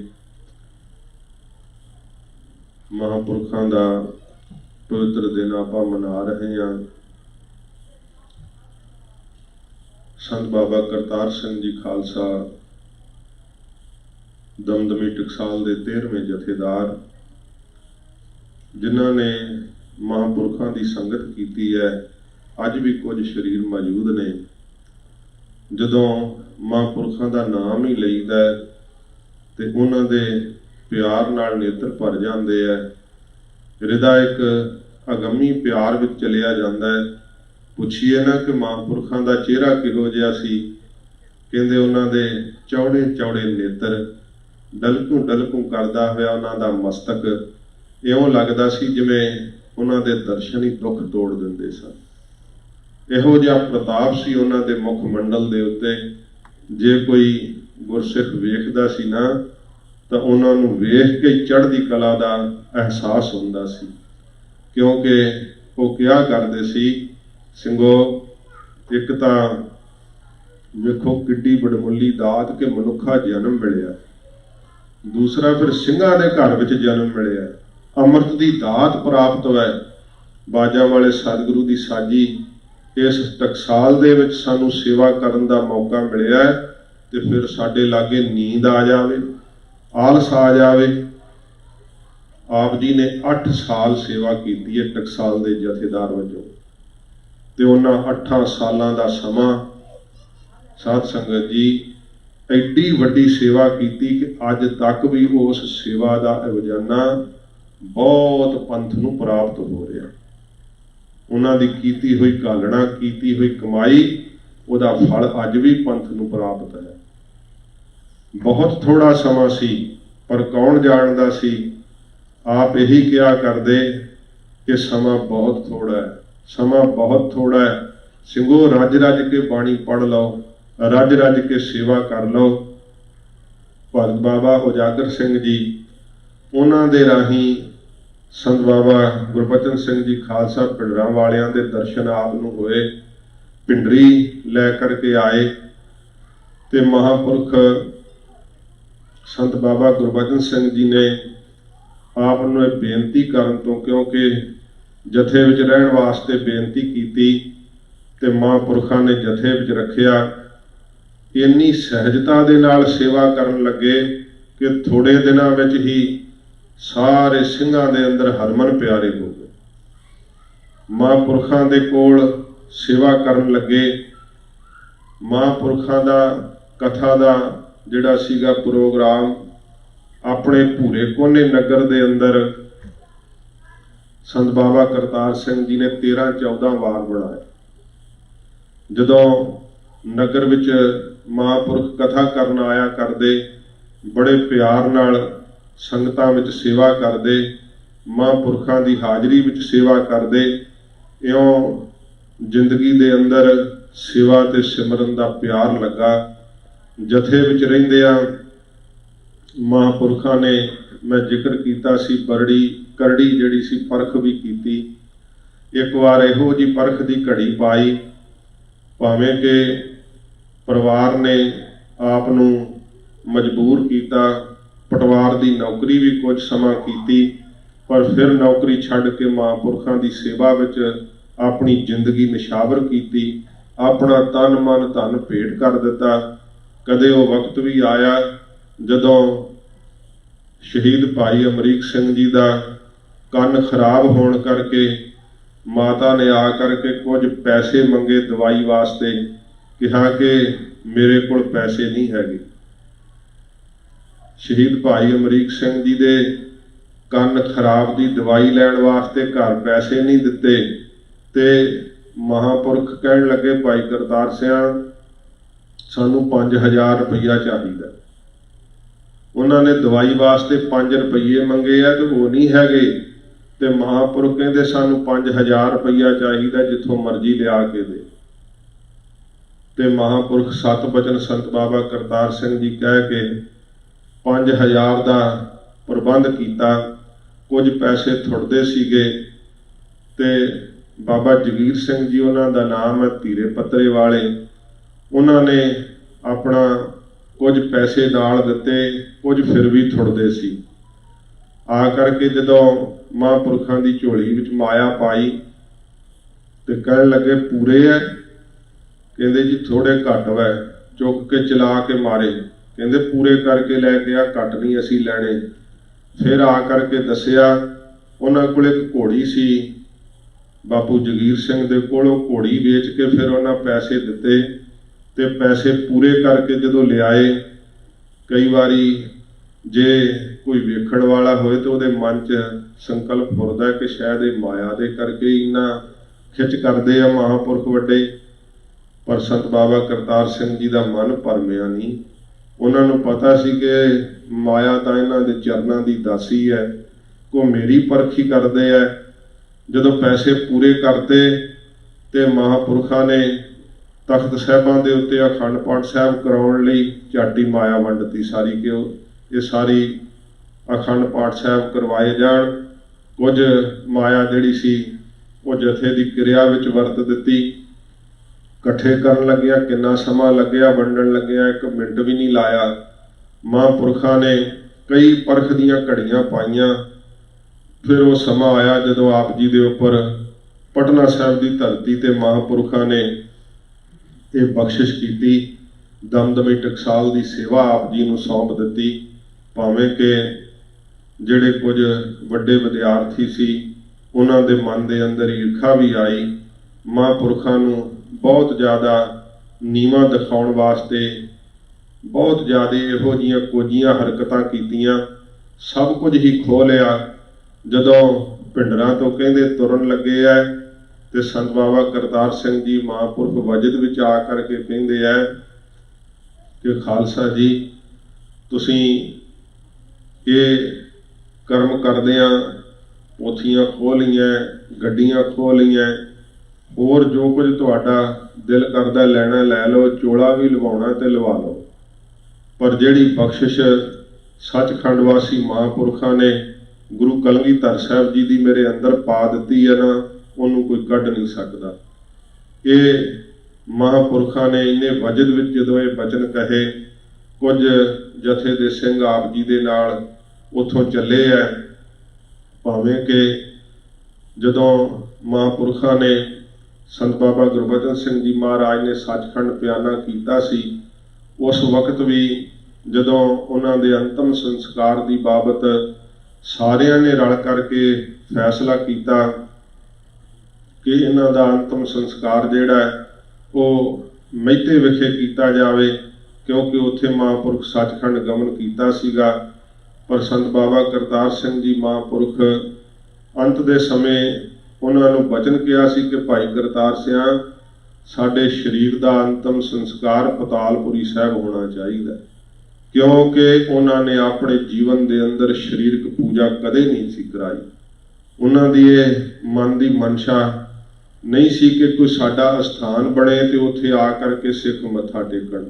ਮਹਾਂਪੁਰਖਾਂ ਦਾ ਪਵਿੱਤਰ ਦਿਨ ਆਪਾਂ ਮਨਾ ਰਹੇ ਹਾਂ। ਸੰਤ ਬਾਬਾ ਕਰਤਾਰ ਸਿੰਘ ਜੀ ਖਾਲਸਾ ਦਮਦਮੀ ਟਕਸਾਲ ਦੇ 13ਵੇਂ ਜਥੇਦਾਰ, ਜਿਨ੍ਹਾਂ ਨੇ ਮਹਾਂਪੁਰਖਾਂ ਦੀ ਸੰਗਤ ਕੀਤੀ ਹੈ। ਅੱਜ ਵੀ ਕੁਝ ਸਰੀਰ ਮੌਜੂਦ ਨੇ। ਜਦੋਂ ਮਹਾਂਪੁਰਖਾਂ ਦਾ ਨਾਮ ਹੀ ਲਈਦਾ ਤੇ ਉਹਨਾਂ ਦੇ ਪਿਆਰ ਨਾਲ ਨੇਤਰ ਭਰ ਜਾਂਦੇ ਹੈ। ਹਿਰਦਾ ਇੱਕ ਅਗੰਮੀ ਪਿਆਰ ਵਿੱਚ ਚਲਿਆ ਜਾਂਦਾ ਹੈ। ਪੁੱਛੀਏ ਨਾ ਕਿ ਮਹਾਂਪੁਰਖਾਂ ਦਾ ਚਿਹਰਾ ਕਿਹੋ ਜਿਹਾ ਸੀ, ਕਹਿੰਦੇ ਉਹਨਾਂ ਦੇ ਚੌੜੇ ਚੌੜੇ ਨੇਤਰ, ਡਲਕੂ ਡਲਕੂ ਕਰਦਾ ਹੋਇਆ ਉਹਨਾਂ ਦਾ ਮਸਤਕ, ਇਉਂ ਲੱਗਦਾ ਸੀ ਜਿਵੇਂ ਉਹਨਾਂ ਦੇ ਦਰਸ਼ਨ ਹੀ ਦੁੱਖ ਤੋੜ ਦਿੰਦੇ ਸਨ। ਇਹੋ ਜਿਹਾ ਪ੍ਰਤਾਪ ਸੀ ਉਹਨਾਂ ਦੇ ਮੁਖ ਮੰਡਲ ਦੇ ਉੱਤੇ। ਜੇ ਕੋਈ ਗੁਰਸਿੱਖ ਵੇਖਦਾ ਸੀ ਨਾ ਤਾਂ ਉਹਨਾਂ ਨੂੰ ਵੇਖ ਕੇ ਚੜ੍ਹਦੀ ਕਲਾ ਦਾ ਅਹਿਸਾਸ ਹੁੰਦਾ ਸੀ, ਕਿਉਂਕਿ ਉਹ ਕਿਹਾ ਕਰਦੇ ਸੀ, ਸਿੰਘੋ ਇੱਕ ਤਾਂ ਵੇਖੋ ਕਿੱਡੀ ਬੜਮੁੱਲੀ ਦਾਤ ਕਿ ਮਨੁੱਖਾ ਜਨਮ ਮਿਲਿਆ, ਦੂਸਰਾ ਫਿਰ ਸਿੰਘਾਂ ਦੇ ਘਰ ਵਿੱਚ ਜਨਮ ਮਿਲਿਆ, ਅੰਮ੍ਰਿਤ ਦੀ ਦਾਤ ਪ੍ਰਾਪਤ ਹੋਇਆ। ਬਾਜਾਂ ਵਾਲੇ ਸਤਿਗੁਰੂ ਦੀ ਸਾਜੀ ਇਸ ਟਕਸਾਲ ਦੇ ਵਿੱਚ ਸਾਨੂੰ ਸੇਵਾ ਕਰਨ ਦਾ ਮੌਕਾ ਮਿਲਿਆ ਤੇ ਫਿਰ ਸਾਡੇ ਲਾਗੇ ਨੀਂਦ ਆ ਜਾਵੇ, ਆਲਸ ਆ ਜਾਵੇ। ਆਪ ਜੀ ਨੇ 8 ਸਾਲ ਸੇਵਾ ਕੀਤੀ ਹੈ ਟਕਸਾਲ ਦੇ ਜਥੇਦਾਰ ਵਜੋਂ, ਤੇ ਉਹਨਾਂ 8 ਸਾਲਾਂ ਦਾ ਸਮਾਂ ਸਾਧ ਸੰਗਤ ਜੀ ਐਡੀ ਵੱਡੀ ਸੇਵਾ ਕੀਤੀ ਕਿ ਅੱਜ ਤੱਕ ਵੀ ਉਸ ਸੇਵਾ ਦਾ ਰੋਜ਼ਾਨਾ ਬਹੁਤ ਪੰਥ ਨੂੰ ਪ੍ਰਾਪਤ ਹੋ ਰਿਹਾ। ਉਹਨਾਂ ਦੀ ਕੀਤੀ ਹੋਈ ਘਾਲਣਾ, ਕੀਤੀ ਹੋਈ ਕਮਾਈ, ਉਹਦਾ ਫਲ ਅੱਜ ਵੀ ਪੰਥ ਨੂੰ ਪ੍ਰਾਪਤ ਹੈ। ਬਹੁਤ ਥੋੜਾ ਸਮਾਂ ਸੀ, ਪਰ ਕੌਣ ਜਾਣਦਾ ਸੀ। ਆਪ ਇਹੀ ਕਿਹਾ ਕਰਦੇ ਕਿ ਸਮਾਂ ਬਹੁਤ ਥੋੜਾ ਹੈ, ਸਮਾਂ ਬਹੁਤ ਥੋੜਾ ਹੈ। ਸਿੰਘੋ ਰੱਜ ਰੱਜ ਕੇ ਬਾਣੀ ਪੜ੍ਹ ਲਓ, ਰੱਜ ਰੱਜ ਕੇ ਸੇਵਾ ਕਰ ਲਓ। ਭਗਤ ਬਾਬਾ ਉਜਾਗਰ ਸਿੰਘ ਜੀ, ਉਹਨਾਂ ਦੇ ਰਾਹੀਂ ਸੰਤ ਬਾਬਾ ਗੁਰਬਚਨ ਸਿੰਘ ਜੀ ਖਾਲਸਾ ਪਿੰਡਰਾਂ ਵਾਲਿਆਂ ਦੇ ਦਰਸ਼ਨ ਆਪ ਨੂੰ ਹੋਏ। ਪਿੰਡਰੀ ਲੈ ਕਰਕੇ ਆਏ ਤੇ ਮਹਾਂਪੁਰਖ ਸੰਤ ਬਾਬਾ ਗੁਰਬਚਨ ਸਿੰਘ ਜੀ ਨੇ ਆਪ ਨੂੰ ਇਹ ਬੇਨਤੀ ਕਰਨ ਤੋਂ, ਕਿਉਂਕਿ ਜਥੇ ਵਿੱਚ ਰਹਿਣ ਵਾਸਤੇ ਬੇਨਤੀ ਕੀਤੀ ਤੇ ਮਹਾਂਪੁਰਖਾਂ ਨੇ ਜਥੇ ਵਿੱਚ ਰੱਖਿਆ। ਇੰਨੀ ਸਹਿਜਤਾ ਦੇ ਨਾਲ ਸੇਵਾ ਕਰਨ ਲੱਗੇ ਕਿ ਥੋੜੇ ਦਿਨਾਂ ਵਿੱਚ ਹੀ ਸਾਰੇ ਸਿੰਘਾਂ ਦੇ ਅੰਦਰ ਹਰਮਨ ਪਿਆਰੇ ਹੋ ਗਏ। महापुरखों के कोल सेवा करन लगे। महापुरखों का कथा का जिहड़ा सीगा प्रोग्राम अपने भूरे कोने नगर के अंदर संत बाबा करतार सिंह जी ने 13-14 वार बनाया। जदों नगर विच महापुरख कथा करन आया करदे, बड़े प्यार नाल संगतां विच सेवा करदे, महापुरखों की हाजरी विच सेवा करदे। इउं जिंदगी दे अंदर सेवा ते सिमरन दा प्यार लगा। जथे विच रहिंदियां महापुरखों ने, मैं जिक्र किया सी, बरड़ी करड़ी जिहड़ी सी परख भी की। एक बार इहो जी परख की घड़ी पाई, भावें कि परिवार ने आप नूं मजबूर किया, पटवार की नौकरी भी कुछ समा की, पर फिर नौकरी छड्ड के महापुरखों की सेवा विच अपनी जिंदगी निछावर की, अपना तन मन धन भेंट कर दिता। कदे वो वक्त भी आया जदों शहीद भाई अमरीक सिंह जी का कन खराब होने करके माता ने आकर के कुछ पैसे मंगे दवाई वास्ते, कहा कि मेरे को पैसे नहीं हैगे। शहीद भाई अमरीक सिंह जी दे कन खराब की दवाई लैण वास्ते घर पैसे नहीं दिते ते महापुरख कहन लगे, भाई करतार सिंह सानू 5000 रुपया चाहिए। उन्होंने दवाई वास्ते 5 रुपये मंगे है तो वो नहीं हैगे, ते महापुरख कहते सानू 5000 रुपया चाहिए, जिथों मर्जी लिया के दे। ते महापुरख सत बचन संत बाबा करतार सिंह जी कह के 5000 का प्रबंध किया। कुछ पैसे थुड़दे सीगे ते बाबा जगीर सिंह जी उन्हों का नाम है, धीरे पत्रे वाले, उन्होंने अपना कुछ पैसे नाल दिते, कुछ फिर भी थुड़दे सी। आ करके जदों महापुरखों की झोली विच माया पाई तो कहन लगे पूरे है, कहते जी थोड़े घट वै, चुक के चला के मारे, कहते पूरे करके लैके आ, घट नहीं असी लैने। फिर आ करके दसिया उन्होंने कोल एक घोड़ी सी, बापू जगीर सिंह दे कोल घोड़ी बेच के फिर उन्हें पैसे दिते ते पैसे पूरे करके जदों लियाए। कई बारी जे कोई वेखण वाला होए तो उहदे मन च संकल्प फुरदा है कि शायद ये माया दे करके इन्ना खिच करदे आ महापुरख वड्डे, पर संत बाबा करतार सिंह जी का मन भरमिया नहीं। उन्होंने पता सी कि माया तो इन्हां दे चरनां दी दासी है, को मेरी परख ही करदे है। जदों पैसे पूरे करते तो महापुरखों ने तख्त साहिबां दे उत्ते अखंड पाठ साहब कराउण लई झाटी माया वंडती सारी, कि ये सारी अखंड पाठ साहब करवाए जाण। कुछ माया जिहड़ी सी वो जथे की क्रिया विच वरत दिती। इकट्ठे करन लग्या किन्ना समा लग्या, वंडण लग्या 1 मिनट भी नहीं लाया। महापुरखों ने कई परख दीयां घड़ियां पाईयां। फिर वो समा आया जदों आप जी दे उपर पटना साहिब की धरती ते महापुरखों ने ये बख्शिश की, दमदमी टकसाल की सेवा आप जी नूं सौंप दिती। भावें कि जिहड़े कुछ वड्डे विद्यार्थी सी उन्हां दे मन दे अंदर ईर्खा भी आई। महापुरखों नूं बहुत ज़्यादा नीवा दिखाउण वास्ते बहुत ज़्यादा इहो जिहियां कोझियां हरकतां कीतियां, सब कुछ ही खो लिया। जदों भिंडरां तो कहंदे तुरन लगे है ते संत बाबा करतार सिंह जी महापुरख वजद विच आ करके कहंदे है कि खालसा जी तुसीं ये कर्म करदिआं पोथियां खो लईआं, गड्डियां खो लईआं, होर जो कुछ तुहाडा दिल करदा लैणा लै लो, चोला भी लवाउणा ते लवा लो, पर जिहड़ी बख्शिश सचखंड वासी महापुरखों ने गुरु कलगीधर साहब जी की मेरे अंदर पा दी है ना, उन्होंने कोई कढ़ नहीं सकता। ये महापुरखों ने इन्हें वजद विच जदों ये बचन कहे, कुछ जथे दे सिंह आप जी दे नाल उत्थों चले है। भावें कि जदों महापुरखों ने संत बाबा गुरबचन सिंह जी महाराज ने सचखंड बयाना किया सी, उस वक्त भी जदों उन्हां दे अंतिम संस्कार की बाबत सारियां ने रल करके फैसला किया कि इन्हां दा अंतिम संस्कार जिहड़ा है वो मैते विखे कीता जावे, क्योंकि उत्थे महापुरख सचखंड गमन कीता सीगा। पर संत बाबा करतार सिंह जी महापुरख अंत दे समय उन्हां नूं वचन किया सी कि भाई करतार सिंह साडे शरीर दा अंतिम संस्कार पतालपुरी साहिब होना चाहिए, क्योंकि उन्होंने अपने जीवन के अंदर शरीरक पूजा कदे नहीं सी कराई। उन्हों दी मन की मनशा नहीं सी कि कोई साडा स्थान बने तो उत्थे आ करके सिख मत्था टेकण।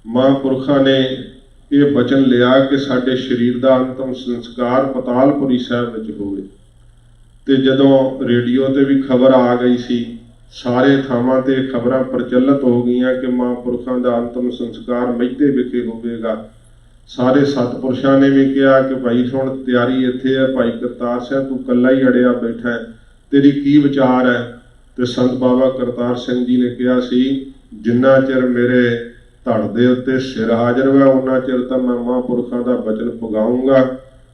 महापुरखा ने ये वचन लिया कि साडे शरीर का अंतिम संस्कार पतालपुरी साहिब विच होवे। ते जदों रेडियो ते भी खबर आ गई सी, सारे थावां ते खबरां प्रचलित हो गई कि महापुरखों का अंतिम संस्कार मैते विखे होवेगा। सारे सतपुरुषों ने भी कहा कि भाई हुण तैयारी इत्थे है, भाई करतार सिंह तू कल्ला ही अड़िया बैठा है, तेरी की विचार है। तो संत बाबा करतार सिंह जी ने कहा सी, जिन्ना चिर मेरे धड़ दे उत्ते सिर हाजिर है उन्ना चिर तां मैं महापुरखों का वचन पुगाऊंगा।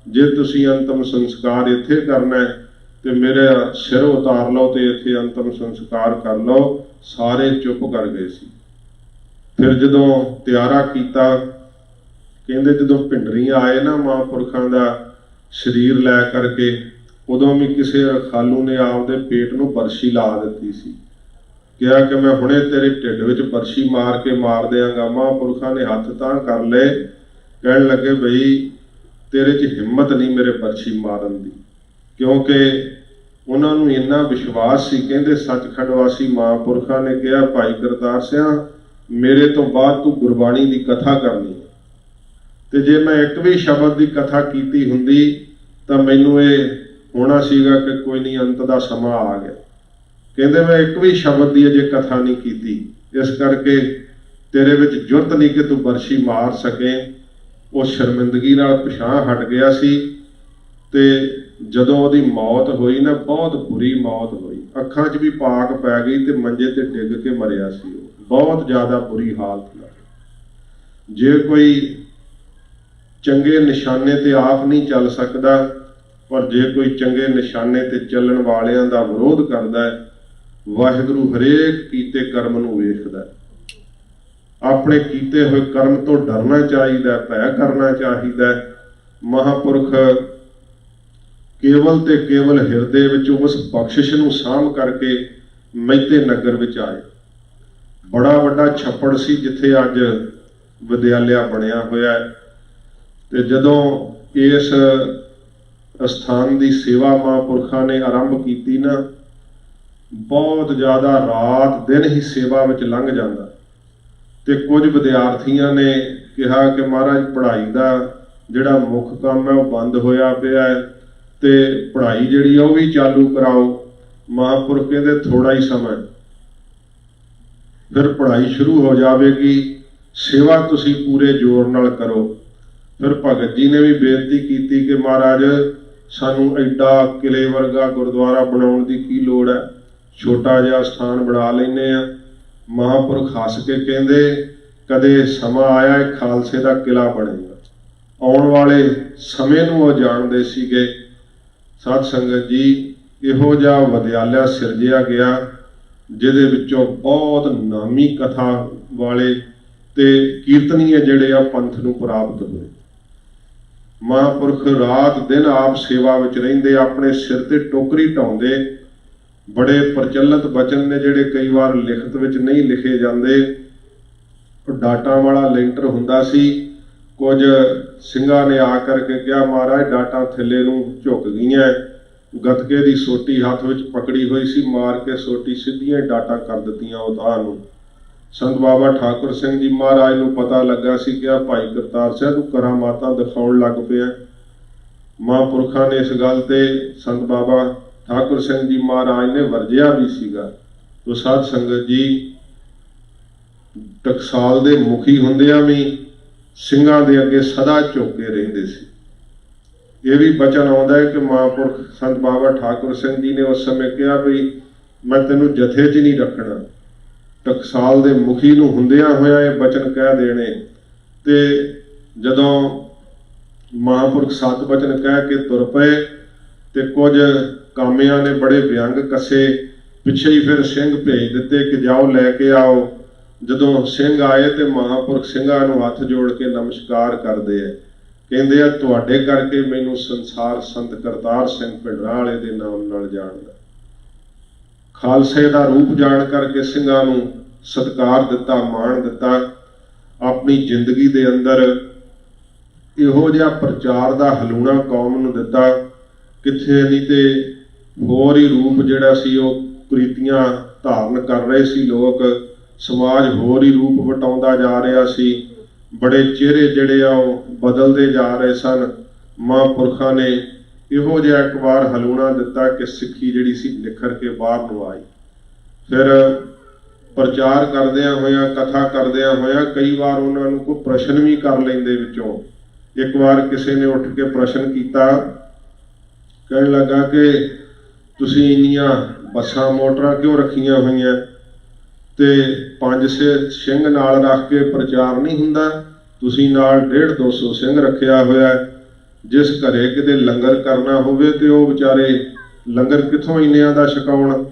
जे तुसीं अंतिम संस्कार इत्थे करना है तो मेरे सिर उतार लो तो इत्थे अंतिम संस्कार कर लो। सारे चुप कर गए सी। फिर जदों त्यारा कीता, कहंदे जदों भिंडरी आए ना महापुरखों का शरीर लै करके, उदों भी किसी रखालू ने आपदे पेट नूं बरछी ला दित्ती सी। कहा कि मैं हुणे तेरे ढिड विच बरछी मार के मार देंगा। महापुरखों ने हथ तां कर ले, कहण लगे बई तेरे च हिम्मत नहीं मेरे बरछी मारन दी, क्योंकि उन्होंने इन्ना विश्वास सी। कहते सचखंड वासी महापुरखों ने कहा भाई करतार सिंह मेरे तो बाद तू गुरबाणी की कथा करनी है, तो जे मैं एक भी शब्द की कथा की हुंदी तो मैनू ये होना सीगा कि कोई नहीं अंत का समा आ गया। कहते मैं एक भी शब्द की अजे कथा नहीं की, इस करके तेरे विच जुरत नहीं कि तू बरछी मार सके। वो शर्मिंदगी नाल पिछां हट गया सी। ते जदों ओदी मौत हुई ना, बहुत बुरी मौत हुई, अखां 'च भी पाक पै गई ते मंजे ते डिग के मरिया सी। बहुत ज़्यादा बुरी हालत। जे कोई चंगे निशाने ते आप नहीं चल सकता, पर जे कोई चंगे निशाने ते चलण वालियां दा विरोध करदा है, वाहिगुरू हरेक कीते कर्म नूं वेखदा है। अपने कीते हुए कर्म तो डरना चाहिए, भय करना चाहिए। महापुरख केवल ते केवल हिरदे विच उस बख्शिश नूं साम करके मैते नगर विच आए। बड़ा वड्डा छप्पड़ सी जिथे अज विद्यालय बनया होया है। ते जदों इस स्थान की सेवा महापुरखों ने आरंभ की ना, बहुत ज़्यादा रात दिन ही सेवा विच लंघ जाता। ते कुछ विद्यार्थियों ने कहा कि महाराज पढ़ाई का जिहड़ा मुख काम है वह बंद होया पिया है, ते पढ़ाई जिहड़ी है वह भी चालू कराओ। महापुरख कहते थोड़ा ही समय, फिर पढ़ाई शुरू हो जाएगी, सेवा तुसी पूरे जोर नाल करो। फिर भगत जी ने भी बेनती की कि महाराज सानू एडा किले वर्गा गुरुद्वारा बनाउण दी की लोड़ है, छोटा जिहा स्थान बना लैने आ। महापुरख हस के कहंदे कदे समा आया है खालसे का किला बनेगा। आउण वाले समय नूं वो जाणदे सीगे। साध संगत जी इहो जिहा विद्यालय सिरजिया गया जिहदे विचों बहुत नामी कथा वाले ते कीर्तनीय जिहड़े आ पंथ नूं प्राप्त होए। महापुरख रात दिन आप सेवा विच रहिंदे, अपने सिर ते टोकरी ढाउंदे। बड़े प्रचलित वचन ने जिहड़े कई बार लिखत विच नहीं लिखे जाते। डाटा वाला लेंटर हुंदा सी। कुछ ਸਿੰਘਾਂ ने आकर के कहा महाराज डाटा थल्ले नूं झुक गईयां। गतके की सोटी हथ विच पकड़ी हुई सी, मार के सोटी सीधियां डाटा कर दित्तियां उतां नूं। संत बाबा ठाकुर सिंह जी महाराज नूं पता लगा सी कि भाई करतार सिंह तूं करामातां दिखाउण लग पिया। महापुरखों ने इस गल ते संत बाबा ठाकुर सिंह जी महाराज ने वरजिया भी सीगा। तो साध संगत जी टकसाल दे मुखी हुंदियां भी ਸਿੰਘਾਂ ਦੇ ਅੱਗੇ सदा झुके ਰਹਿੰਦੇ ਸੀ। ये भी बचन आउंदा है कि महापुरख संत बाबा ठाकुर सिंह जी ने उस समय कहा भी मैं तैनूं जथे 'च नहीं रखना। टकसाल दे मुखी नूं हुंदियां होया ये बचन कह देने। ते जदों महापुरख सत बचन कह के तुर पए ते कुछ ਕਾਮਿਆਂ ने बड़े व्यंग कसे, पिछे ही फिर सिंह भेज दिते कि जाओ लैके आओ। जदों सिंह आए तो महापुरख ਸਿੰਘਾਂ ਨੂੰ हथ जोड़ के नमस्कार करते हैं, कहते हैं तुहाडे करके मैनू संसार संत करतार सिंह भिंडरां वाले दे नाम नाल जाणदा। खालसे का रूप जान करके ਸਿੰਘਾਂ ਨੂੰ सत्कार दिता, मान दिता। अपनी जिंदगी दे अंदर इहो जिहा प्रचार का हलूणा कौम नूं दिता। किथे नहीं ते होर ही रूप जिहड़ा सी वो कुरीतियां धारण कर रहे सी लोग, समाज होर ही रूप वटाउंदा जा रहा सी। बड़े चेहरे जिहड़े आ वो बदलते जा रहे सन। महापुरखां ने इहो जिहा एक बार हलूणा दिता कि सिੱਖੀ जिहड़ी सी निखर के बाहर नूं आई। फिर प्रचार करदिआं होइआं, कथा करदिआं होइआं कई बार उन्हां नूं कोई प्रश्न भी कर लैंदे विचों। एक बार किसी ने उठ के प्रश्न किया, कहने लगा कि तुसीं इन्नियां बसां मोटरां क्यों रखियां होईआं ते 500 सिंह नाल रख के प्रचार नहीं हुंदा, तुसीं नाल 150-200 सिंह रखिया होया। जिस घरे किते लंगर करना होवे ते वो विचारे लंगर कित्थों इन्नियां दा छकाउण।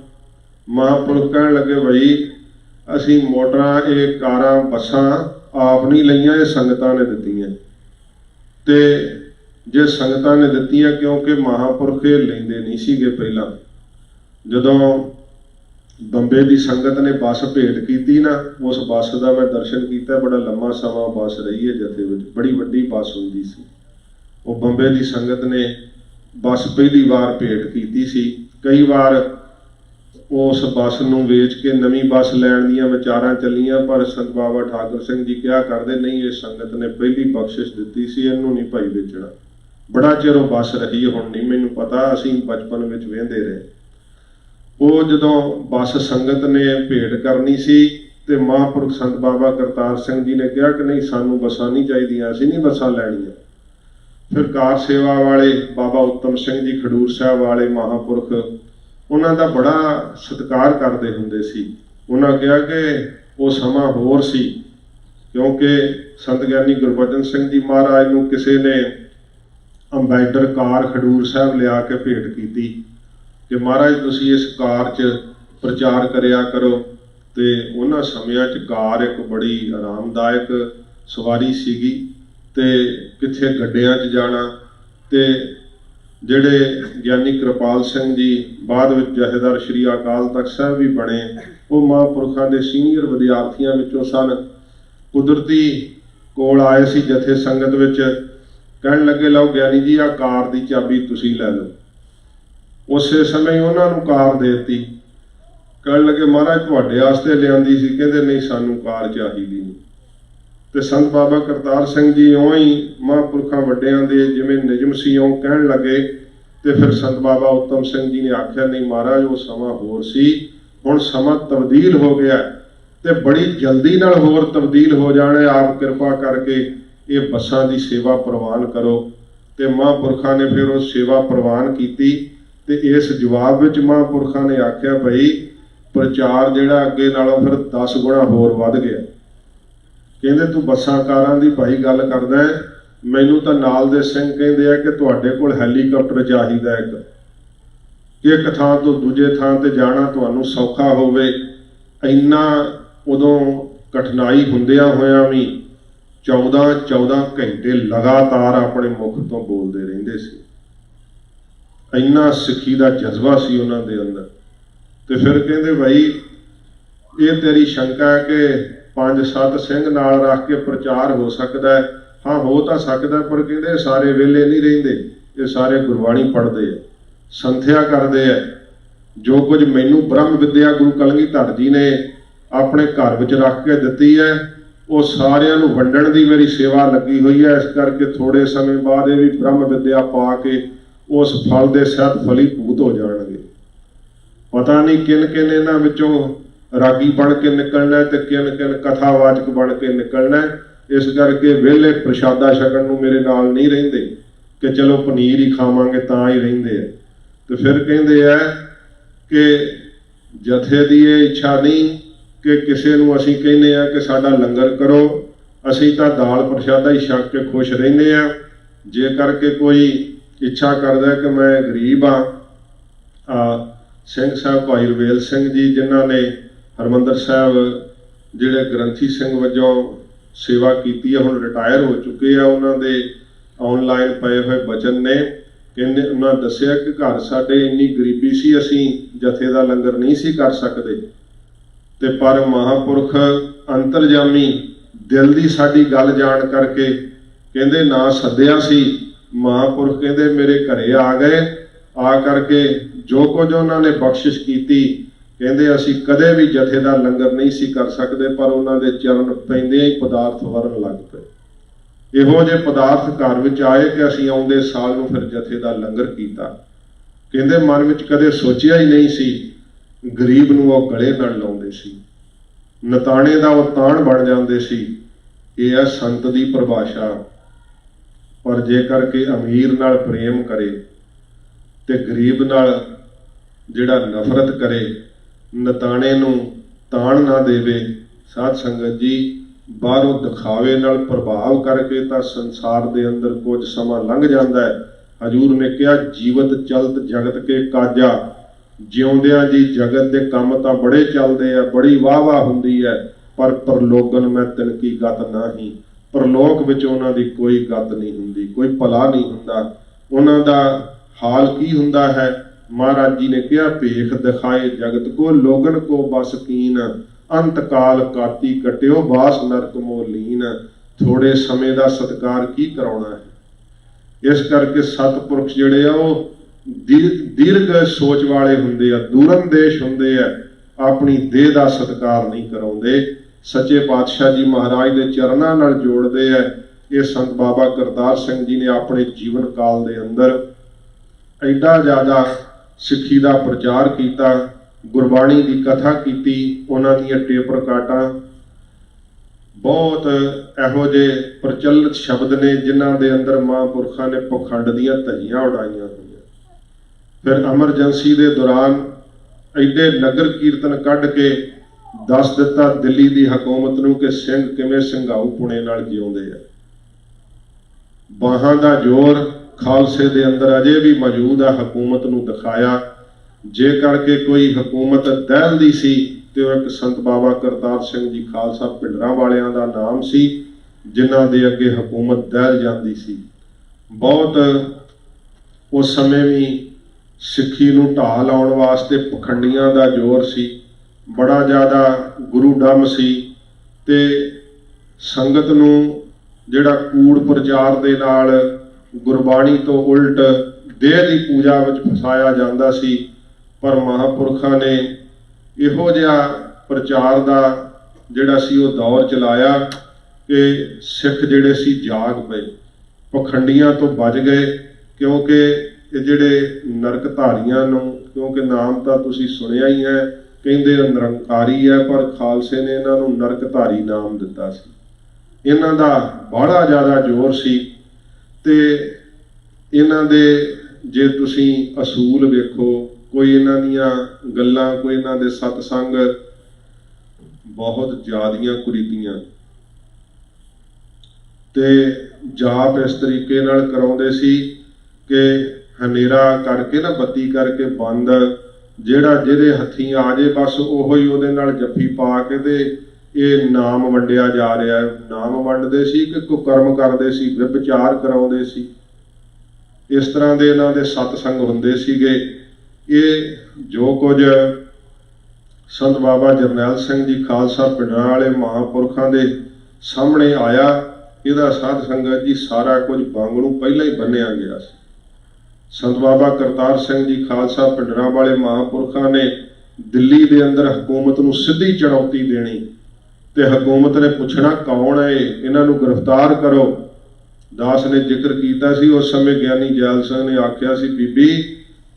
महापुरख कहण लगे बई असीं मोटरां ये कारां बसां आप नहीं लईआं, ये संगतां ने दित्तियां। ते जे संगतां ने दित्तियां क्योंकि महापुरख ये लैंदे नहीं सीगे। पहला जदों बंबे की संगत ने बस भेंट की ना, उस बस का मैं दर्शन किया। बड़ा लंबा समा बस रही है जथे विच, बड़ी वड्डी बस हुंदी सी। वो बंबे की संगत ने बस पहली बार भेंट की सी। कई बार उस बस नूं वेच के नवीं बस लैण दीआं विचारां चलीआं, पर संत बाबा ठाकुर सिंह जी क्या करदे नहीं, ये संगत ने पहली बख्शिश दित्ती सी, इहनूं नहीं भाई वेचणा। बड़ा चिर वो बस रही, हुण नहीं मैनूं पता, असीं बचपन विच वेंदे रहे। वो जदों बस संगत ने भेंट करनी सी ते महापुरख संत बाबा करतार सिंह जी ने कहा कि नहीं सानूं बसां नहीं चाहीदियां, असीं नहीं बसां लैणीआं। फिर कार सेवा वाले बाबा उत्तम सिंह जी खडूर साहब वाले महापुरख उन्हां दा बड़ा सत्कार करते हुंदे सी। उन्हां कहा कि वो समा होर सी, क्योंकि संत ज्ञानी गुरबचन सिंह जी महाराज नूं किसी ने अंबैडर कार खडूर साहब लिया के भेंट की कि महाराज तुसीं इस कार च प्रचार करिया करो। तो उन्हां समयां च कार एक बड़ी आरामदायक सवारी सीगी ते किथे गड्डियां च जाना। ते जिहड़े ज्ञानी कृपाल सिंह जी बाद विच जथेदार श्री अकाल तख्त साहब भी बने, वो महापुरखां दे सीनियर विद्यार्थियों विचों सन। कुदरती कोल आए सी जथे संगत विच, कहण लगे लो ज्ञानी जी आ कार दी चाबी तुसीं लै लो। उस समय उन्हां नूं कार देती। कहण लगे महाराज तुहाडे वास्ते लिआंदी सी, कहंदे नहीं सानूं कार चाहीदी नहीं। ते संत बाबा करतार सिंह जी उवें ही महापुरखां वड्डिआं दे जिवें निजम सी उवें कहण लगे। ते फिर संत बाबा उत्तम सिंह जी ने आख्या नहीं महाराज वो समा होर सी, हुण समा तब्दील हो गया ते बड़ी जल्दी नाल होर तब्दील हो जाना। आप कृपा करके ये बसां दी सेवा प्रवान करो। ते महापुरखां ने फिर वो सेवा प्रवान की। ते इस जवाब विच महापुरखां ने आख्या भाई प्रचार जिहड़ा अगे नालों फिर 10 गुणा होर वध गया। कहंदे तू बसां कारां दी भाई गल करदा है, मैनूं तां नाल दे सिंह कहंदे आ कि तुहाडे कोल हैलीकाप्टर चाहीदा एक थां तो दूजे थां ते जाना तुहानूं सौखा होवे। इन्ना उदों कठिनाई हुंदिआं होइआं भी 14 घंटे लगातार अपने मुख तो बोलते रहिंदे सी। इन्ना सिੱਖੀ ਦਾ जज्बा सी उन्हां दे अंदर। ते फिर कहंदे भाई ये तेरी शंका है कि 5-7 सिंह नाल रख के प्रचार हो सकता है। हाँ हो तो सकता, पर कहंदे सारे वेले नहीं रहिंदे, ये सारे गुरबाणी पढ़ते हैं, संथਿਆ करते हैं। जो कुछ मैनू ब्रह्म विद्या गुरु कलगीधर जी ने अपने घर विच रख के दिती है वो सारिਆਂ ਨੂੰ वंडण की मेरी सेवा लगी हुई है। इस करके थोड़े समय बाद ये भी ब्रह्म विद्या पा के उस फल के सहित फलीभूत हो जाएंगे। पता नहीं किन किन इन्हां विचों रागी बन के निकलना ते किन किन कथावाचक बन के निकलना। इस करके वेले प्रशादा छकण नूं मेरे नाल नहीं रहिंदे कि चलो पनीर ही खावांगे तां ही रहिंदे आ। तो फिर कहंदे आ कि जथे दी ये इच्छा नहीं कि किसी नूं असीं कहने आ कि साडा लंगर करो, असीं तां दाल प्रशादा ही छक के खुश रहने आ। जे करके कोई इच्छा करदा कि मैं गरीब हाँ ਸਿੰਘ ਸਾਹਿਬ ਭਾਈ ਰਵੇਲ ਸਿੰਘ ਜੀ, ਜਿਨ੍ਹਾਂ ਨੇ ਹਰਿਮੰਦਰ ਸਾਹਿਬ ਜਿਹੜੇ ਗ੍ਰੰਥੀ ਸਿੰਘ ਵਜੋਂ ਸੇਵਾ ਕੀਤੀ ਹੈ, ਹੁਣ ਰਿਟਾਇਰ ਹੋ ਚੁੱਕੇ ਆ। ਉਹਨਾਂ ਦੇ ਆਨਲਾਈਨ ਪਏ ਹੋਏ ਬਚਨ ਨੇ। ਕਹਿੰਦੇ, ਉਹਨਾਂ ਦੱਸਿਆ ਕਿ ਘਰ ਸਾਡੇ ਇੰਨੀ ਗਰੀਬੀ ਸੀ, ਅਸੀਂ ਜਥੇ ਦਾ ਲੰਗਰ ਨਹੀਂ ਸੀ ਕਰ ਸਕਦੇ, ਤੇ ਪਰ ਮਹਾਂਪੁਰਖ ਅੰਤਰਜਾਮੀ ਦਿਲ ਦੀ ਸਾਡੀ ਗੱਲ ਜਾਣ ਕਰਕੇ ਕਹਿੰਦੇ ਨਾ ਸੱਦਿਆ ਸੀ। ਮਹਾਂਪੁਰਖ ਕਹਿੰਦੇ ਮੇਰੇ ਘਰੇ ਆ ਗਏ, ਆ ਕਰਕੇ ਜੋ ਕੁਝ ਉਹਨਾਂ ਨੇ ਬਖਸ਼ਿਸ਼ ਕੀਤੀ, ਕਹਿੰਦੇ ਅਸੀਂ ਕਦੇ ਵੀ ਜਥੇ ਦਾ ਲੰਗਰ ਨਹੀਂ ਸੀ ਕਰ ਸਕਦੇ, ਪਰ ਉਹਨਾਂ ਦੇ ਚਰਨ ਪੈਂਦਿਆਂ ਹੀ ਪਦਾਰਥ ਵਰਨ ਲੱਗ ਪਏ। ਇਹੋ ਜਿਹੇ ਪਦਾਰਥ ਘਰ ਵਿੱਚ ਆਏ ਕਿ ਅਸੀਂ ਆਉਂਦੇ ਸਾਲ ਨੂੰ ਫਿਰ ਜਥੇ ਦਾ ਲੰਗਰ ਕੀਤਾ। ਕਹਿੰਦੇ ਮਨ ਵਿੱਚ ਕਦੇ ਸੋਚਿਆ ਹੀ ਨਹੀਂ ਸੀ, ਗਰੀਬ ਨੂੰ ਉਹ ਗਲੇ ਨਾਲ ਲਾਉਂਦੇ ਸੀ, ਨਤਾਣੇ ਦਾ ਉਹ ਤਾਣ ਬਣ ਜਾਂਦੇ ਸੀ। ਇਹ ਹੈ ਸੰਤ ਦੀ ਪਰਿਭਾਸ਼ਾ। ਪਰ ਜੇਕਰ ਕਿ ਅਮੀਰ ਨਾਲ ਪ੍ਰੇਮ ਕਰੇ ਤੇ ਗਰੀਬ ਨਾਲ ਜਿਹੜਾ ਨਫ਼ਰਤ ਕਰੇ, ਨਤਾਣੇ ਨੂੰ ਤਾਣ ਨਾ ਦੇਵੇ, ਸਾਧ ਸੰਗਤ ਜੀ, ਬਾਹਰੋਂ ਦਿਖਾਵੇ ਨਾਲ ਪ੍ਰਭਾਵ ਕਰਕੇ ਤਾਂ ਸੰਸਾਰ ਦੇ ਅੰਦਰ ਕੁਝ ਸਮਾਂ ਲੰਘ ਜਾਂਦਾ ਹੈ। ਹਜੂਰ ਨੇ ਕਿਹਾ ਜੀਵਤ ਚਲਤ ਜਗਤ ਕੇ ਕਾਜਾ, ਜਿਉਂਦਿਆਂ ਜੀ ਜਗਤ ਦੇ ਕੰਮ ਤਾਂ ਬੜੇ ਚੱਲਦੇ ਆ, ਬੜੀ ਵਾਹ ਹੁੰਦੀ ਹੈ, ਪਰ ਪਰਲੋਕਨ ਮੈਂ ਤਿਨਕੀ ਗਤ ਨਹੀਂ। ਪਰਲੋਕ ਵਿੱਚ ਉਹਨਾਂ ਦੀ ਕੋਈ ਗਤ ਨਹੀਂ ਹੁੰਦੀ, ਕੋਈ ਭਲਾ ਨਹੀਂ ਹੁੰਦਾ। ਉਹਨਾਂ ਦਾ ਹਾਲ ਕੀ ਹੁੰਦਾ ਹੈ? ਮਹਾਰਾਜ ਜੀ ਨੇ ਕਿਹਾ ਭੇਖ ਦਿਖਾਏ ਜਗਤ ਕੋ, ਲੋਗਨ ਕੋ ਬਸ ਕੀਨ, ਅੰਤ ਕਾਲ ਕਾਤੀ ਕਟਿਓ, ਬਾਸ ਨਰਕ ਮੋ ਲੀਨ। ਥੋੜੇ ਸਮੇਂ ਦਾ ਸਤਿਕਾਰ ਕੀ ਕਰਾਉਣਾ ਹੈ। ਇਸ ਕਰਕੇ ਸਤਿਪੁਰਖ ਜਿਹੜੇ ਆ ਉਹ ਦੀਰਘ ਸੋਚ ਵਾਲੇ ਹੁੰਦੇ ਆ, ਦੂਰੰਦੇਸ਼ ਹੁੰਦੇ ਆ, ਆਪਣੀ ਦੇਹ ਦਾ ਸਤਿਕਾਰ ਨਹੀਂ ਕਰਾਉਂਦੇ। ਸੱਚੇ ਪਾਤਸ਼ਾਹ ਜੀ ਮਹਾਰਾਜ ਦੇ ਚਰਨਾਂ ਨਾਲ ਜੋੜਦੇ ਆ। ਇਹ ਸੰਤ ਬਾਬਾ ਕਰਤਾਰ ਸਿੰਘ ਜੀ ਨੇ ਆਪਣੇ ਜੀਵਨ ਕਾਲ ਦੇ ਅੰਦਰ ਐਡਾ ਜ਼ਿਆਦਾ ਸਿੱਖੀ ਦਾ ਪ੍ਰਚਾਰ ਕੀਤਾ, ਗੁਰਬਾਣੀ ਦੀ ਕਥਾ ਕੀਤੀ। ਉਹਨਾਂ ਦੀਆਂ ਟੇਪ ਰਿਕਾਰਡਾਂ ਬਹੁਤ ਇਹੋ ਜਿਹੇ ਪ੍ਰਚਲਿਤ ਸ਼ਬਦ ਨੇ ਜਿਨ੍ਹਾਂ ਦੇ ਅੰਦਰ ਮਹਾਂਪੁਰਖਾਂ ਨੇ ਪਖੰਡ ਦੀਆਂ ਧੱਜੀਆਂ ਉਡਾਈਆਂ ਹੋਈਆਂ। ਫਿਰ ਐਮਰਜੈਂਸੀ ਦੇ ਦੌਰਾਨ ਐਡੇ ਨਗਰ ਕੀਰਤਨ ਕੱਢ ਕੇ ਦੱਸ ਦਿੱਤਾ ਦਿੱਲੀ ਦੀ ਹਕੂਮਤ ਨੂੰ ਕਿ ਸਿੰਘ ਕਿਵੇਂ ਸਿੰਘਾਊ ਪੁਣੇ ਨਾਲ ਜਿਉਂਦੇ ਆ। ਬਾਹਾਂ ਦਾ ਜ਼ੋਰ ਖਾਲਸੇ ਦੇ ਅੰਦਰ ਅਜੇ ਵੀ ਮੌਜੂਦ ਆ, ਹਕੂਮਤ ਨੂੰ ਦਿਖਾਇਆ। ਜੇ ਕਰਕੇ ਕੋਈ ਹਕੂਮਤ ਦਹਿਲਦੀ ਸੀ ਤੇ ਉਹ ਇੱਕ ਸੰਤ ਬਾਬਾ ਕਰਤਾਰ ਸਿੰਘ ਜੀ ਖਾਲਸਾ ਪਿੰਡਰਾਂ ਵਾਲਿਆਂ ਦਾ ਨਾਮ ਸੀ, ਜਿਨ੍ਹਾਂ ਦੇ ਅੱਗੇ ਹਕੂਮਤ ਦਹਿਲ ਜਾਂਦੀ ਸੀ। ਬਹੁਤ ਉਸ ਸਮੇਂ ਵੀ ਸਿੱਖੀ ਨੂੰ ਢਾਹ ਲਾਉਣ ਵਾਸਤੇ ਪਖੰਡੀਆਂ ਦਾ ਜ਼ੋਰ ਸੀ, ਬੜਾ ਜ਼ਿਆਦਾ ਗੁਰੂ ਡੰਮ ਸੀ, ਤੇ ਸੰਗਤ ਨੂੰ ਜਿਹੜਾ ਕੂੜ ਪ੍ਰਚਾਰ ਦੇ ਨਾਲ ਗੁਰਬਾਣੀ ਤੋਂ ਉਲਟ ਦੇਹ ਦੀ ਪੂਜਾ ਵਿੱਚ ਫਸਾਇਆ ਜਾਂਦਾ ਸੀ। ਪਰ ਮਹਾਂਪੁਰਖਾਂ ਨੇ ਇਹੋ ਜਿਹਾ ਪ੍ਰਚਾਰ ਦਾ ਜਿਹੜਾ ਸੀ ਉਹ ਦੌਰ ਚਲਾਇਆ ਕਿ ਸਿੱਖ ਜਿਹੜੇ ਸੀ ਜਾਗ ਪਏ, ਪਖੰਡੀਆਂ ਤੋਂ ਬਚ ਗਏ। ਕਿਉਂਕਿ ਇਹ ਜਿਹੜੇ ਨਰਕਧਾਰੀਆਂ ਨੂੰ, ਕਿਉਂਕਿ ਨਾਮ ਤਾਂ ਤੁਸੀਂ ਸੁਣਿਆ ਹੀ ਹੈ, ਕਹਿੰਦੇ ਨਿਰੰਕਾਰੀ ਹੈ, ਪਰ ਖਾਲਸੇ ਨੇ ਇਹਨਾਂ ਨੂੰ ਨਰਕਧਾਰੀ ਨਾਮ ਦਿੱਤਾ ਸੀ। ਇਹਨਾਂ ਦਾ ਬੜਾ ਜ਼ਿਆਦਾ ਜ਼ੋਰ ਸੀ। ਤੇ ਇਹਨਾਂ ਦੇ ਜੇ ਤੁਸੀਂ ਅਸੂਲ ਵੇਖੋ, ਕੋਈ ਇਹਨਾਂ ਦੀਆਂ ਗੱਲਾਂ, ਕੋਈ ਇਹਨਾਂ ਦੇ ਸਤਸੰਗ ਬਹੁਤ ਜ਼ਿਆਦੀਆਂ ਕੁਰੀਤੀਆਂ, ਤੇ ਜਾਪ ਇਸ ਤਰੀਕੇ ਨਾਲ ਕਰਾਉਂਦੇ ਸੀ ਕਿ ਹਨੇਰਾ ਕਰਕੇ ਨਾ, ਬੱਤੀ ਕਰਕੇ ਬੰਦ, ਜਿਹੜਾ ਜਿਹਦੇ ਹੱਥੀਂ ਆ ਜੇ ਬਸ ਉਹੋ ਹੀ ਉਹਦੇ ਨਾਲ ਜੱਫੀ ਪਾ ਕੇ ਤੇ ਇਹ ਨਾਮ ਵੰਡਿਆ ਜਾ ਰਿਹਾ। ਨਾਮ ਵੰਡਦੇ ਸੀ ਕਿ ਕੁਕਰਮ ਕਰਦੇ ਸੀ, ਵਿਭਚਾਰ ਕਰਾਉਂਦੇ ਸੀ। ਇਸ ਤਰ੍ਹਾਂ ਦੇ ਇਹਨਾਂ ਦੇ ਸਤਸੰਗ ਹੁੰਦੇ ਸੀਗੇ। ਇਹ ਜੋ ਕੁਝ ਸੰਤ ਬਾਬਾ ਜਰਨੈਲ ਸਿੰਘ ਜੀ ਖਾਲਸਾ ਪਿੰਡਰਾਂ ਵਾਲੇ ਮਹਾਂਪੁਰਖਾਂ ਦੇ ਸਾਹਮਣੇ ਆਇਆ, ਇਹਦਾ ਸਾਧ ਸੰਗਤ ਜੀ ਸਾਰਾ ਕੁਝ ਵਾਂਗਣੂ ਪਹਿਲਾਂ ਹੀ ਬੰਨਿਆ ਗਿਆ ਸੀ। ਸੰਤ ਬਾਬਾ ਕਰਤਾਰ ਸਿੰਘ ਜੀ ਖਾਲਸਾ ਪਿੰਡਰਾਂ ਵਾਲੇ ਮਹਾਂਪੁਰਖਾਂ ਨੇ ਦਿੱਲੀ ਦੇ ਅੰਦਰ ਹਕੂਮਤ ਨੂੰ ਸਿੱਧੀ ਚੁਣੌਤੀ ਦੇਣੀ, ਤੇ ਹਕੂਮਤ ਨੇ ਪੁੱਛਣਾ ਕੌਣ ਹੈ ਇਹਨਾਂ ਨੂੰ ਗ੍ਰਿਫਤਾਰ ਕਰੋ। ਦਾਸ ਨੇ ਜ਼ਿਕਰ ਕੀਤਾ ਸੀ ਉਸ ਸਮੇਂ ਗਿਆਨੀ ਜੈਲ ਸਿੰਘ ਨੇ ਆਖਿਆ ਸੀ, ਬੀਬੀ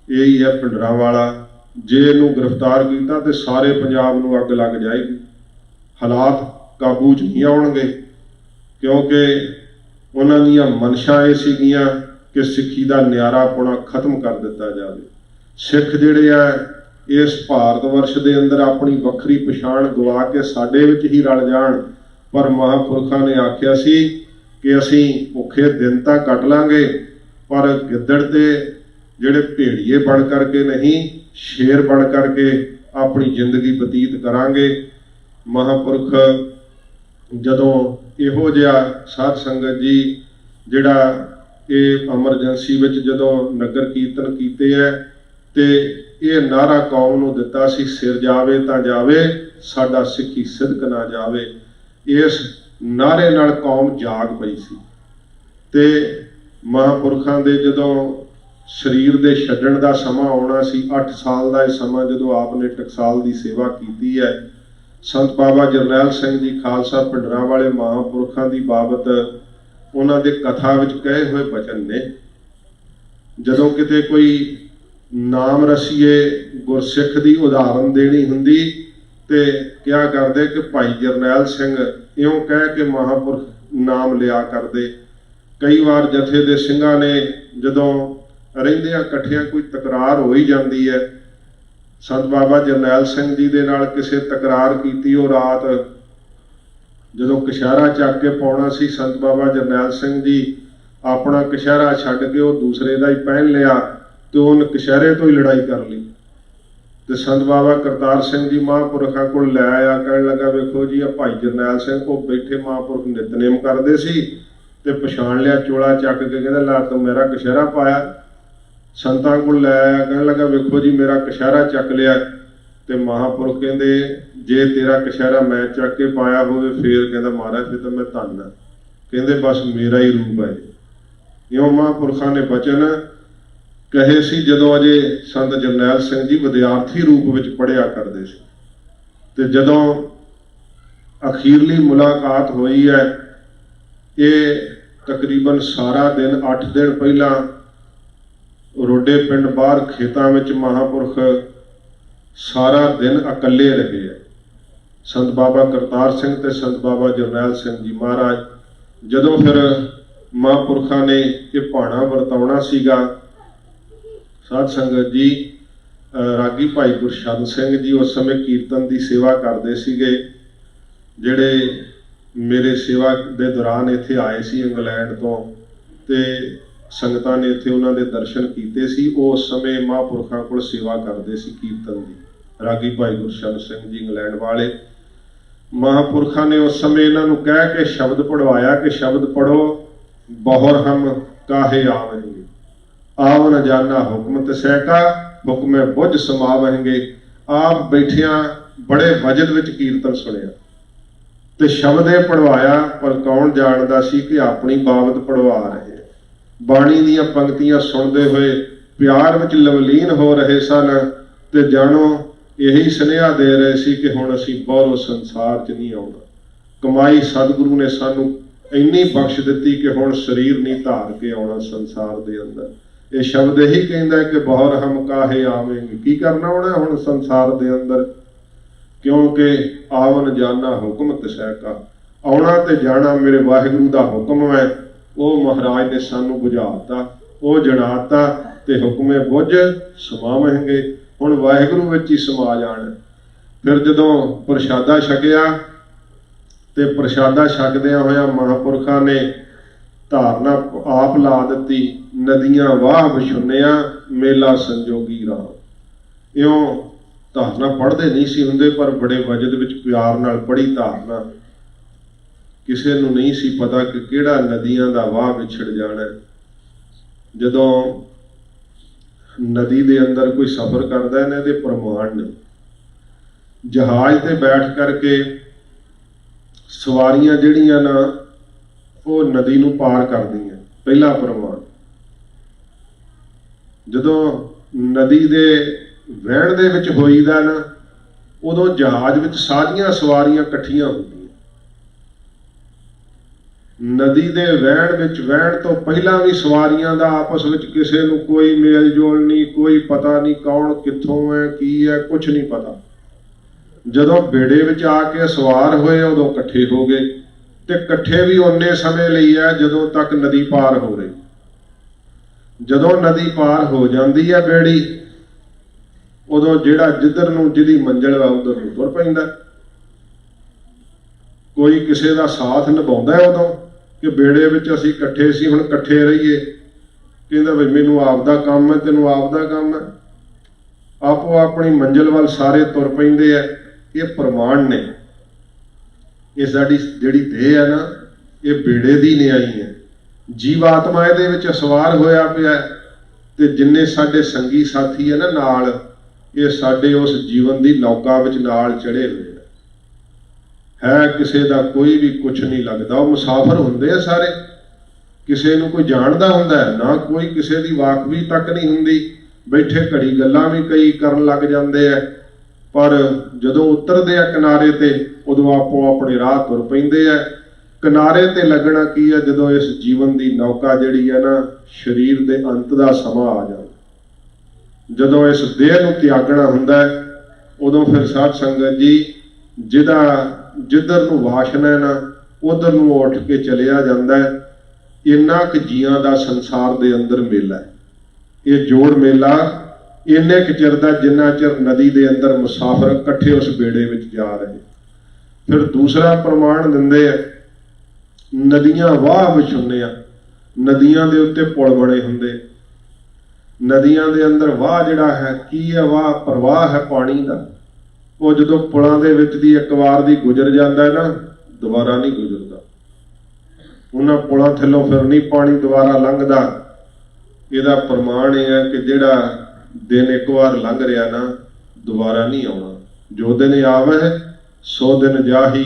ਇਹ ਹੀ ਹੈ ਪਿੰਡਰਾਂ ਵਾਲਾ, ਜੇ ਇਹਨੂੰ ਗ੍ਰਿਫਤਾਰ ਕੀਤਾ ਤੇ ਸਾਰੇ ਪੰਜਾਬ ਨੂੰ ਅੱਗ ਲੱਗ ਜਾਏਗੀ, ਹਾਲਾਤ ਕਾਬੂ 'ਚ ਨਹੀਂ ਆਉਣਗੇ। ਕਿਉਂਕਿ ਉਹਨਾਂ ਦੀਆਂ ਮਨਸ਼ਾ ਇਹ ਸੀਗੀਆਂ ਕਿ ਸਿੱਖੀ ਦਾ ਨਿਆਰਾਪੁਣਾ ਖਤਮ ਕਰ ਦਿੱਤਾ ਜਾਵੇ। ਸਿੱਖ ਜਿਹੜੇ ਆ ਇਸ ਭਾਰਤ ਵਰਸ਼ ਦੇ ਅੰਦਰ ਆਪਣੀ ਵੱਖਰੀ ਪਛਾਣ ਗਵਾ ਕੇ ਸਾਡੇ ਵਿੱਚ ਹੀ ਰਲ ਜਾਣ। ਪਰ ਮਹਾਂਪੁਰਖਾਂ ਨੇ ਆਖਿਆ ਸੀ ਕਿ ਅਸੀਂ ਭੁੱਖੇ ਦਿਨ ਤਾਂ ਕੱਟ ਲਾਂਗੇ, ਪਰ ਗਿੱਦੜ ਤੇ ਜਿਹੜੇ ਭੇੜੀਏ ਬਣ ਕਰਕੇ ਨਹੀਂ, ਸ਼ੇਰ ਬਣ ਕਰਕੇ ਆਪਣੀ ਜ਼ਿੰਦਗੀ ਬਤੀਤ ਕਰਾਂਗੇ। ਮਹਾਂਪੁਰਖ ਜਦੋਂ ਇਹੋ ਜਿਹਾ ਸਾਧ ਸੰਗਤ ਜੀ ਜਿਹੜਾ ਇਹ ਐਮਰਜੈਂਸੀ ਵਿੱਚ ਜਦੋਂ ਨਗਰ ਕੀਰਤਨ ਕੀਤੇ ਹੈ ਤੇ ਇਹ ਨਾਰਾ ਕੌਮ ਨੂੰ ਦਿੱਤਾ ਸੀ, ਸਿਰ ਜਾਵੇ ਤਾਂ ਜਾਵੇ, ਸਾਡਾ ਸਿੱਖੀ ਸਿਦਕ ਨਾ ਜਾਵੇ। ਇਸ ਨਾਰੇ ਨਾਲ ਕੌਮ ਜਾਗ ਪਈ ਸੀ ਤੇ ਮਹਾਂਪੁਰਖਾਂ ਦੇ ਜਦੋਂ ਸਰੀਰ ਦੇ ਛੱਡਣ ਦਾ ਸਮਾਂ ਆਉਣਾ ਸੀ, 8 ਸਾਲ ਦਾ ਇਹ ਸਮਾਂ ਜਦੋਂ ਆਪ ਨੇ ਟਕਸਾਲ ਦੀ ਸੇਵਾ ਕੀਤੀ ਹੈ। ਸੰਤ ਬਾਬਾ ਜਰਨੈਲ ਸਿੰਘ ਜੀ ਖਾਲਸਾ ਭਿੰਡਰਾਂਵਾਲੇ ਮਹਾਂਪੁਰਖਾਂ ਦੀ ਬਾਬਤ ਉਹਨਾਂ ਦੇ ਕਥਾ ਵਿੱਚ ਕਹੇ ਹੋਏ ਬਚਨ ਨੇ, ਜਦੋਂ ਕਿਤੇ ਕੋਈ ਨਾਮ ਰਸੀਏ ਗੁਰਸਿੱਖ ਦੀ ਉਦਾਹਰਨ ਦੇਣੀ ਹੁੰਦੀ ਤੇ ਕਿਹਾ ਕਰਦੇ ਕਿ ਭਾਈ ਜਰਨੈਲ ਸਿੰਘ ਇਉਂ ਕਹਿ ਕੇ ਮਹਾਂਪੁਰਖ ਨਾਮ ਲਿਆ ਕਰਦੇ। ਕਈ ਵਾਰ ਜਥੇ ਦੇ ਸਿੰਘਾਂ ਨੇ ਜਦੋਂ ਰਹਿੰਦਿਆਂ ਇਕੱਠਿਆਂ ਕੋਈ ਤਕਰਾਰ ਹੋ ਹੀ ਜਾਂਦੀ ਹੈ, ਸੰਤ ਬਾਬਾ ਜਰਨੈਲ ਸਿੰਘ ਜੀ ਦੇ ਨਾਲ ਕਿਸੇ ਤਕਰਾਰ ਕੀਤੀ। ਉਹ ਰਾਤ ਜਦੋਂ ਕਛਹਿਰਾ ਚੱਕ ਕੇ ਪਾਉਣਾ ਸੀ, ਸੰਤ ਬਾਬਾ ਜਰਨੈਲ ਸਿੰਘ ਜੀ ਆਪਣਾ ਕਛਹਿਰਾ ਛੱਡ ਕੇ ਉਹ ਦੂਸਰੇ ਦਾ ਹੀ ਪਹਿਨ ਲਿਆ ਤੇ ਉਹਨੇ ਕਛਹਿਰੇ ਤੋਂ ਹੀ ਲੜਾਈ ਕਰ ਲਈ। ਤੇ ਸੰਤ ਬਾਬਾ ਕਰਤਾਰ ਸਿੰਘ ਜੀ ਮਹਾਂਪੁਰਖਾਂ ਕੋਲ ਲੈ ਆਇਆ, ਕਹਿਣ ਲੱਗਾ ਵੇਖੋ ਜੀ ਆ ਭਾਈ ਜਰਨੈਲ ਸਿੰਘ ਉਹ ਬੈਠੇ ਮਹਾਂਪੁਰਖ ਨਿਤਨੇਮ ਕਰਦੇ ਸੀ ਤੇ ਪਛਾਣ ਲਿਆ, ਚੋਲਾ ਚੱਕ ਕੇ ਕਹਿੰਦਾ ਲਾ ਤੂੰ ਮੇਰਾ ਕਛਹਿਰਾ ਪਾਇਆ। ਸੰਤਾਂ ਕੋਲ ਲੈ ਆਇਆ, ਕਹਿਣ ਲੱਗਾ ਵੇਖੋ ਜੀ ਮੇਰਾ ਕਛਹਿਰਾ ਚੱਕ ਲਿਆ। ਤੇ ਮਹਾਂਪੁਰਖ ਕਹਿੰਦੇ ਜੇ ਤੇਰਾ ਕਛਹਿਰਾ ਮੈਂ ਚੱਕ ਕੇ ਪਾਇਆ ਹੋਵੇ ਫੇਰ, ਕਹਿੰਦਾ ਮਹਾਰਾਜ ਫਿਰ ਤਾਂ ਮੈਂ ਧੰਨ ਹਾਂ, ਕਹਿੰਦੇ ਬਸ ਮੇਰਾ ਹੀ ਰੂਪ ਹੈ। ਇਉਂ ਮਹਾਂਪੁਰਖਾਂ ਨੇ ਬਚਨ ਕਹੇ ਸੀ ਜਦੋਂ ਅਜੇ ਸੰਤ ਜਰਨੈਲ ਸਿੰਘ ਜੀ ਵਿਦਿਆਰਥੀ ਰੂਪ ਵਿੱਚ ਪੜ੍ਹਿਆ ਕਰਦੇ ਸੀ। ਤੇ ਜਦੋਂ ਅਖੀਰਲੀ ਮੁਲਾਕਾਤ ਹੋਈ ਹੈ, ਇਹ ਤਕਰੀਬਨ ਸਾਰਾ ਦਿਨ 8 ਦਿਨ ਪਹਿਲਾਂ ਰੋਡੇ ਪਿੰਡ ਬਾਹਰ ਖੇਤਾਂ ਵਿੱਚ ਮਹਾਂਪੁਰਖ ਸਾਰਾ ਦਿਨ ਇਕੱਲੇ ਰਹੇ ਹੈ। ਸੰਤ ਬਾਬਾ ਕਰਤਾਰ ਸਿੰਘ ਤੇ ਸੰਤ ਬਾਬਾ ਜਰਨੈਲ ਸਿੰਘ ਜੀ ਮਹਾਰਾਜ ਜਦੋਂ ਫਿਰ ਮਹਾਂਪੁਰਖਾਂ ਨੇ ਇਹ ਭਾਣਾ ਵਰਤਾਉਣਾ ਸੀਗਾ, ਸਾਧ ਸੰਗਤ ਜੀ ਰਾਗੀ ਭਾਈ ਗੁਰਸ਼ਰਨ ਸਿੰਘ ਜੀ ਉਸ ਸਮੇਂ ਕੀਰਤਨ ਦੀ ਸੇਵਾ ਕਰਦੇ ਸੀਗੇ, ਜਿਹੜੇ ਮੇਰੇ ਸੇਵਾ ਦੇ ਦੌਰਾਨ ਇੱਥੇ ਆਏ ਸੀ ਇੰਗਲੈਂਡ ਤੋਂ ਤੇ ਸੰਗਤਾਂ ਨੇ ਇੱਥੇ ਉਹਨਾਂ ਦੇ ਦਰਸ਼ਨ ਕੀਤੇ ਸੀ। ਉਹ ਉਸ ਸਮੇਂ ਮਹਾਂਪੁਰਖਾਂ ਕੋਲ ਸੇਵਾ ਕਰਦੇ ਸੀ ਕੀਰਤਨ ਦੀ, ਰਾਗੀ ਭਾਈ ਗੁਰਸ਼ਰਨ ਸਿੰਘ ਜੀ ਇੰਗਲੈਂਡ ਵਾਲੇ। ਮਹਾਂਪੁਰਖਾਂ ਨੇ ਉਸ ਸਮੇਂ ਇਹਨਾਂ ਨੂੰ ਕਹਿ ਕੇ ਸ਼ਬਦ ਪੜਵਾਇਆ ਕਿ ਸ਼ਬਦ ਪੜੋ, ਬਹੁਰ ਹਮ ਕਾਹੇ ਆਵਣਗੇ, ਆਵ ਨ ਜਾਨਾ ਹੁਕਮ ਤਿਸੈ ਕਾ, ਹੁਕਮੇ ਬੁੱਝ ਸਮਾਵਣਗੇ। ਆਪ ਬੈਠਿਆਂ ਬੜੇ ਵਜਦ ਵਿੱਚ ਕੀਰਤਨ ਸੁਣਿਆ ਤੇ ਸ਼ਬਦ ਇਹ ਪੜਵਾਇਆ, ਪਰ ਕੌਣ ਜਾਣਦਾ ਸੀ ਕਿ ਆਪਣੀ ਬਾਬਤ ਪੜਵਾ ਰਹੇ। ਬਾਣੀ ਦੀਆਂ ਪੰਕਤੀਆਂ ਸੁਣਦੇ ਹੋਏ ਪਿਆਰ ਵਿੱਚ ਲਵਲੀਨ ਹੋ ਰਹੇ ਸਨ ਤੇ ਜਾਣੋ ਇਹੀ ਸੁਨੇਹਾ ਦੇ ਰਹੇ ਸੀ ਕਿ ਹੁਣ ਅਸੀਂ ਬਾਹਰੋਂ ਸੰਸਾਰ 'ਚ ਨਹੀਂ ਆਉਣਾ। ਕਮਾਈ ਸਤਿਗੁਰੂ ਨੇ ਸਾਨੂੰ ਇੰਨੀ ਬਖਸ਼ ਦਿੱਤੀ ਕਿ ਹੁਣ ਸਰੀਰ ਨਹੀਂ ਧਾਰ ਕੇ ਆਉਣਾ ਸੰਸਾਰ ਦੇ ਅੰਦਰ। ਇਹ ਸ਼ਬਦ ਇਹੀ ਕਹਿੰਦਾ ਕਿ ਬਹੁਰ ਹਮ ਕਾਹੇ ਆਵੇਂਗੇ, ਕੀ ਕਰਨਾ ਹੋਣਾ ਹੁਣ ਸੰਸਾਰ ਦੇ ਅੰਦਰ, ਕਿਉਂਕਿ ਆਵਨ ਜਾਣਾ ਹੁਕਮ ਤਿਸੈ ਕਾ, ਆਉਣਾ ਤੇ ਜਾਣਾ ਮੇਰੇ ਵਾਹਿਗੁਰੂ ਦਾ ਹੁਕਮ ਹੈ। ਉਹ ਮਹਾਰਾਜ ਨੇ ਸਾਨੂੰ ਬੁਝਾਤਾ, ਉਹ ਜਣਾਤਾ ਤੇ ਹੁਕਮੇ ਬੁੱਝ ਸਮਾਵਣਗੇ। ਹੁਣ ਵਾਹਿਗੁਰੂ ਵਿੱਚ ਹੀ ਸਮਾ ਜਾਣ। ਫਿਰ ਜਦੋਂ ਪ੍ਰਸ਼ਾਦਾ ਛਕਿਆ ਤੇ ਪ੍ਰਸ਼ਾਦਾ ਛਕਦਿਆਂ ਹੋਇਆ ਮਹਾਂਪੁਰਖਾਂ ਨੇ ਧਾਰਨਾ ਆਪ ਲਾ ਦਿੱਤੀ, ਨਦੀਆਂ ਵਾਹ ਵਿਛੁੰਨਿਆ ਮੇਲਾ ਸੰਜੋਗੀ ਰਾਮ। ਇਉਂ ਧਾਰਨਾ ਪੜ੍ਹਦੇ ਨਹੀਂ ਸੀ ਹੁੰਦੇ, ਪਰ ਬੜੇ ਵਜਦ ਵਿੱਚ ਪਿਆਰ ਨਾਲ ਪੜ੍ਹੀ ਧਾਰਨਾ। ਕਿਸੇ ਨੂੰ ਨਹੀਂ ਸੀ ਪਤਾ ਕਿ ਕਿਹੜਾ ਨਦੀਆਂ ਦਾ ਵਾਹ ਵਿਛੜ ਜਾਣਾ। ਜਦੋਂ ਨਦੀ ਦੇ ਅੰਦਰ ਕੋਈ ਸਫ਼ਰ ਕਰਦਾ ਹੈ ਨਾ, ਇਹਦੇ ਪ੍ਰਮਾਣ ਨੇ। ਜਹਾਜ਼ ਤੇ ਬੈਠ ਕਰਕੇ ਸਵਾਰੀਆਂ ਜਿਹੜੀਆਂ ਨਾ ਉਹ ਨਦੀ ਨੂੰ ਪਾਰ ਕਰਦੀਆਂ, ਪਹਿਲਾ ਪ੍ਰਮਾਣ। ਜਦੋਂ ਨਦੀ ਦੇ ਵਹਿਣ ਦੇ ਵਿੱਚ ਹੋਈਦਾ ਨਾ, ਉਦੋਂ ਜਹਾਜ਼ ਵਿੱਚ ਸਾਰੀਆਂ ਸਵਾਰੀਆਂ ਇਕੱਠੀਆਂ ਹੁੰਦੀਆਂ। ਨਦੀ ਦੇ ਵਹਿਣ ਵਿੱਚ ਵਹਿਣ ਤੋਂ ਪਹਿਲਾਂ ਵੀ ਸਵਾਰੀਆਂ ਦਾ ਆਪਸ ਵਿੱਚ ਕਿਸੇ ਨੂੰ ਕੋਈ ਮੇਲ ਜੋਲ ਨਹੀਂ, ਕੋਈ ਪਤਾ ਨਹੀਂ ਕੌਣ ਕਿੱਥੋਂ ਹੈ ਕੀ ਹੈ, ਕੁਛ ਨਹੀਂ ਪਤਾ। ਜਦੋਂ ਬੇੜੇ ਵਿੱਚ ਆ ਕੇ ਸਵਾਰ ਹੋਏ ਉਦੋਂ ਇਕੱਠੇ ਹੋ ਗਏ ਤੇ ਇਕੱਠੇ ਵੀ ਓਨੇ ਸਮੇਂ ਲਈ ਹੈ ਜਦੋਂ ਤੱਕ ਨਦੀ ਪਾਰ ਹੋ ਰਹੀ। ਜਦੋਂ ਨਦੀ ਪਾਰ ਹੋ ਜਾਂਦੀ ਹੈ ਬੇੜੀ, ਉਦੋਂ ਜਿਹੜਾ ਜਿੱਧਰ ਨੂੰ ਜਿਹਦੀ ਮੰਜ਼ਿਲ ਆ ਉਧਰ ਨੂੰ ਤੁਰ ਪੈਂਦਾ। ਕੋਈ ਕਿਸੇ ਦਾ ਸਾਥ ਨਿਭਾਉਂਦਾ ਉਦੋਂ ਕਿ ਬੇੜੇ ਵਿੱਚ ਅਸੀਂ ਇਕੱਠੇ ਸੀ, ਹੁਣ ਇਕੱਠੇ ਰਹੀਏ। कहता भी मैनू आपदा काम है, तेनू आपदा काम है। आपो अपनी मंजिल वाल सारे तुर पैंदे है। ये प्रमाण ने, ये साडी जिहड़ी देह है ना, ये बेड़े दी न्याई है। जीवात्मा इहदे विच सवार होया पिया ते जिन्ने साडे संगी साथी है ना नाल, ये साडे उस जीवन दी नौका विच नाल चढ़े हुए है। किसे दा कोई भी कुछ नहीं लगदा, वो मुसाफर हुंदे आ सारे। किसे नूं कोई जानदा हुंदा है ना, कोई किसे दी वाकफी तक नहीं हुंदी। बैठे घड़ी गल्लां भी कई करन लग जांदे आ, पर जदों उतरदे आ किनारे ते उदों आपो अपने राह तुर पैंदे आ। किनारे ते लगना की है, जदों इस जीवन दी नौका जिहड़ी है ना, शरीर दे अंत दा समां आ जांदा, जदों इस देह नूं त्यागना हुंदा है, उदों फिर साध संगत जी जिहदा जिधर नूं वासना है ना, उधर नूं उठ के चलिया जांदा है। इन्ना क जीआं दा संसार दे अंदर मेला है। ये जोड़ मेला इन्ने क चिर दा जिन्ना चिर नदी दे अंदर मुसाफर इकट्ठे उस बेड़े विच जा रहे। फिर दूसरा प्रमाण दिंदे है, नदियां वाह विछुन्नियां, नदियां दे उत्ते पुल बने हुंदे। नदियां दे अंदर वाह जिहड़ा है की है, वाह प्रवाह है पानी दा। वो जदों पुलां दे विच दी एक वार दी गुजर जांदा है ना, दोबारा नहीं गुजरदा। उन्हां पुलां थल्लों फिर नहीं पानी दोबारा लंघदा। इहदा प्रमाण यह है कि जिहड़ा दिन एक बार लंघ रहा ना, दोबारा नहीं आउणा। जो दिन आवे सो दिन जाही,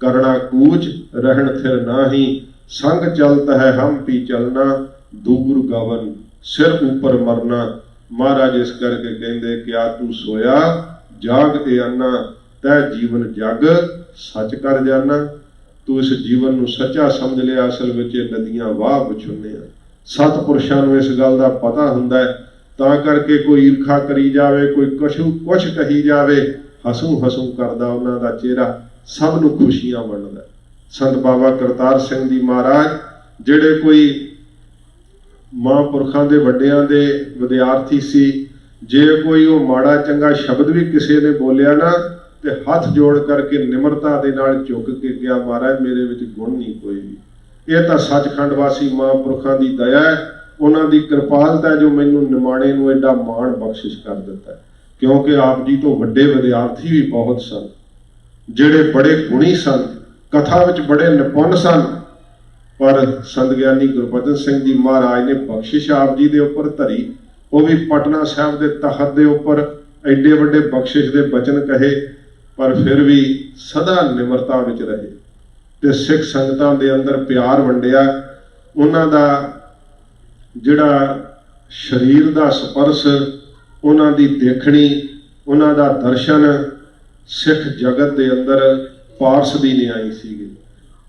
करना कूच रहन थिर नाही। संग चलत है हम पी चलना, दूर गवन सिर ऊपर मरना। महाराज इस करके कहंदे कि आ तू सोया जाग ए अन्ना, तै जीवन जग सच कर जाना। तू इस जीवन नूं सच्चा समझ लिया। असल विच नदियां वाह विछुन्ने आ। सतपुरुषां नूं इस गल दा पता हुंदा है, तां करके कोई ईर्खा करी जावे, कोई कुछ कही जावे, हसूं हसूं करदा उन्हां दा चेहरा सब नूं खुशियां वंडदा। संत बाबा करतार सिंह जी महाराज जिहड़े कोई महापुरखां दे वड्डियां दे विद्यार्थी सी, जे कोई वो माड़ा चंगा शब्द भी किसी ने बोलिया ना, ते हथ जोड़ करके निमरता दे नाल झुक के गया, महाराज मेरे विच गुण नहीं कोई भी। यह तो सचखंड वासी महापुरखों की दया है, उन्हों की कृपालता है जो मैनू निमाणे नूं एडा मान बख्शिश कर दिता है। क्योंकि आप जी तो वड्डे विद्यार्थी भी बहुत सन, जिहड़े बड़े गुणी सन, कथा विच बड़े निपुण सन, पर संत ज्ञानी गुरबचन सिंह जी महाराज ने बख्शिश आप जी के उपर धरी। वो भी पटना साहब के तखत के उपर एडे वड्डे बख्शिश के बचन कहे, पर फिर भी सदा निमरता विच रहे ते सिख संगतां दे अंदर प्यार वंडिया। उन्हां दा जिहड़ा शरीर दा स्पर्श, उन्हां दी देखणी, उन्हां दा दर्शन सिख जगत दे अंदर पारस दी न्याई सीगी।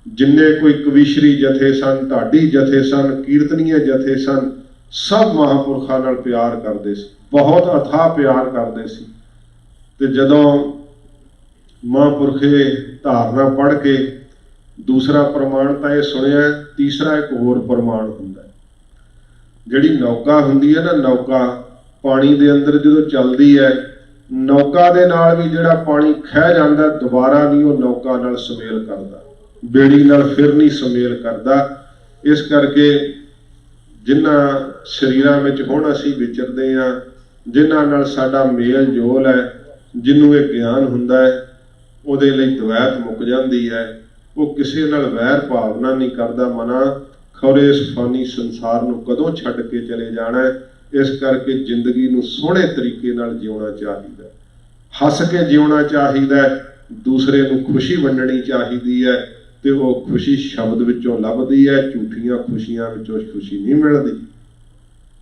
जिन्ने कोई कविश्री जथे सन, ढाडी जथे सन, कीर्तनीय जथे सन, सब महापुरखां नाल प्यार करदे सी, बहुत अथाह प्यार करदे सी। ते जदों महापुरखे धारना पढ़ के दूसरा प्रमाण तो यह सुनिया, तीसरा एक होर प्रमाण हुंदा है। जिहड़ी नौका हुंदी है ना, नौका पानी दे अंदर जदों चलदी है, नौका दे नाल भी जिहड़ा पानी खह जांदा, दोबारा नहीं वो नौका नाल समेल करदा, बेड़ी नाल फिर नहीं समेल करदा। इस करके जिन्हां शरीरां विच हुण असीं विचरदे आ, जिन्हां नाल साडा मेल जोल है, जिन्नूं ये ज्ञान हुंदा है, उहदे लई द्वैत मुक जांदी है। वो किसी नाल वैर भावना नहीं करता। मना खौरे इस फानी संसार नूं कदों छड्ड के चले जाना है। इस करके जिंदगी नूं सोहणे तरीके नाल जिउणा चाहिदा, हस के जिउणा चाहिदा, दूसरे नूं खुशी वंडणी चाहिदी है। ते वो खुशी शब्द विचों लभदी है, झूठियां खुशियां विचों खुशी नहीं मिलदी।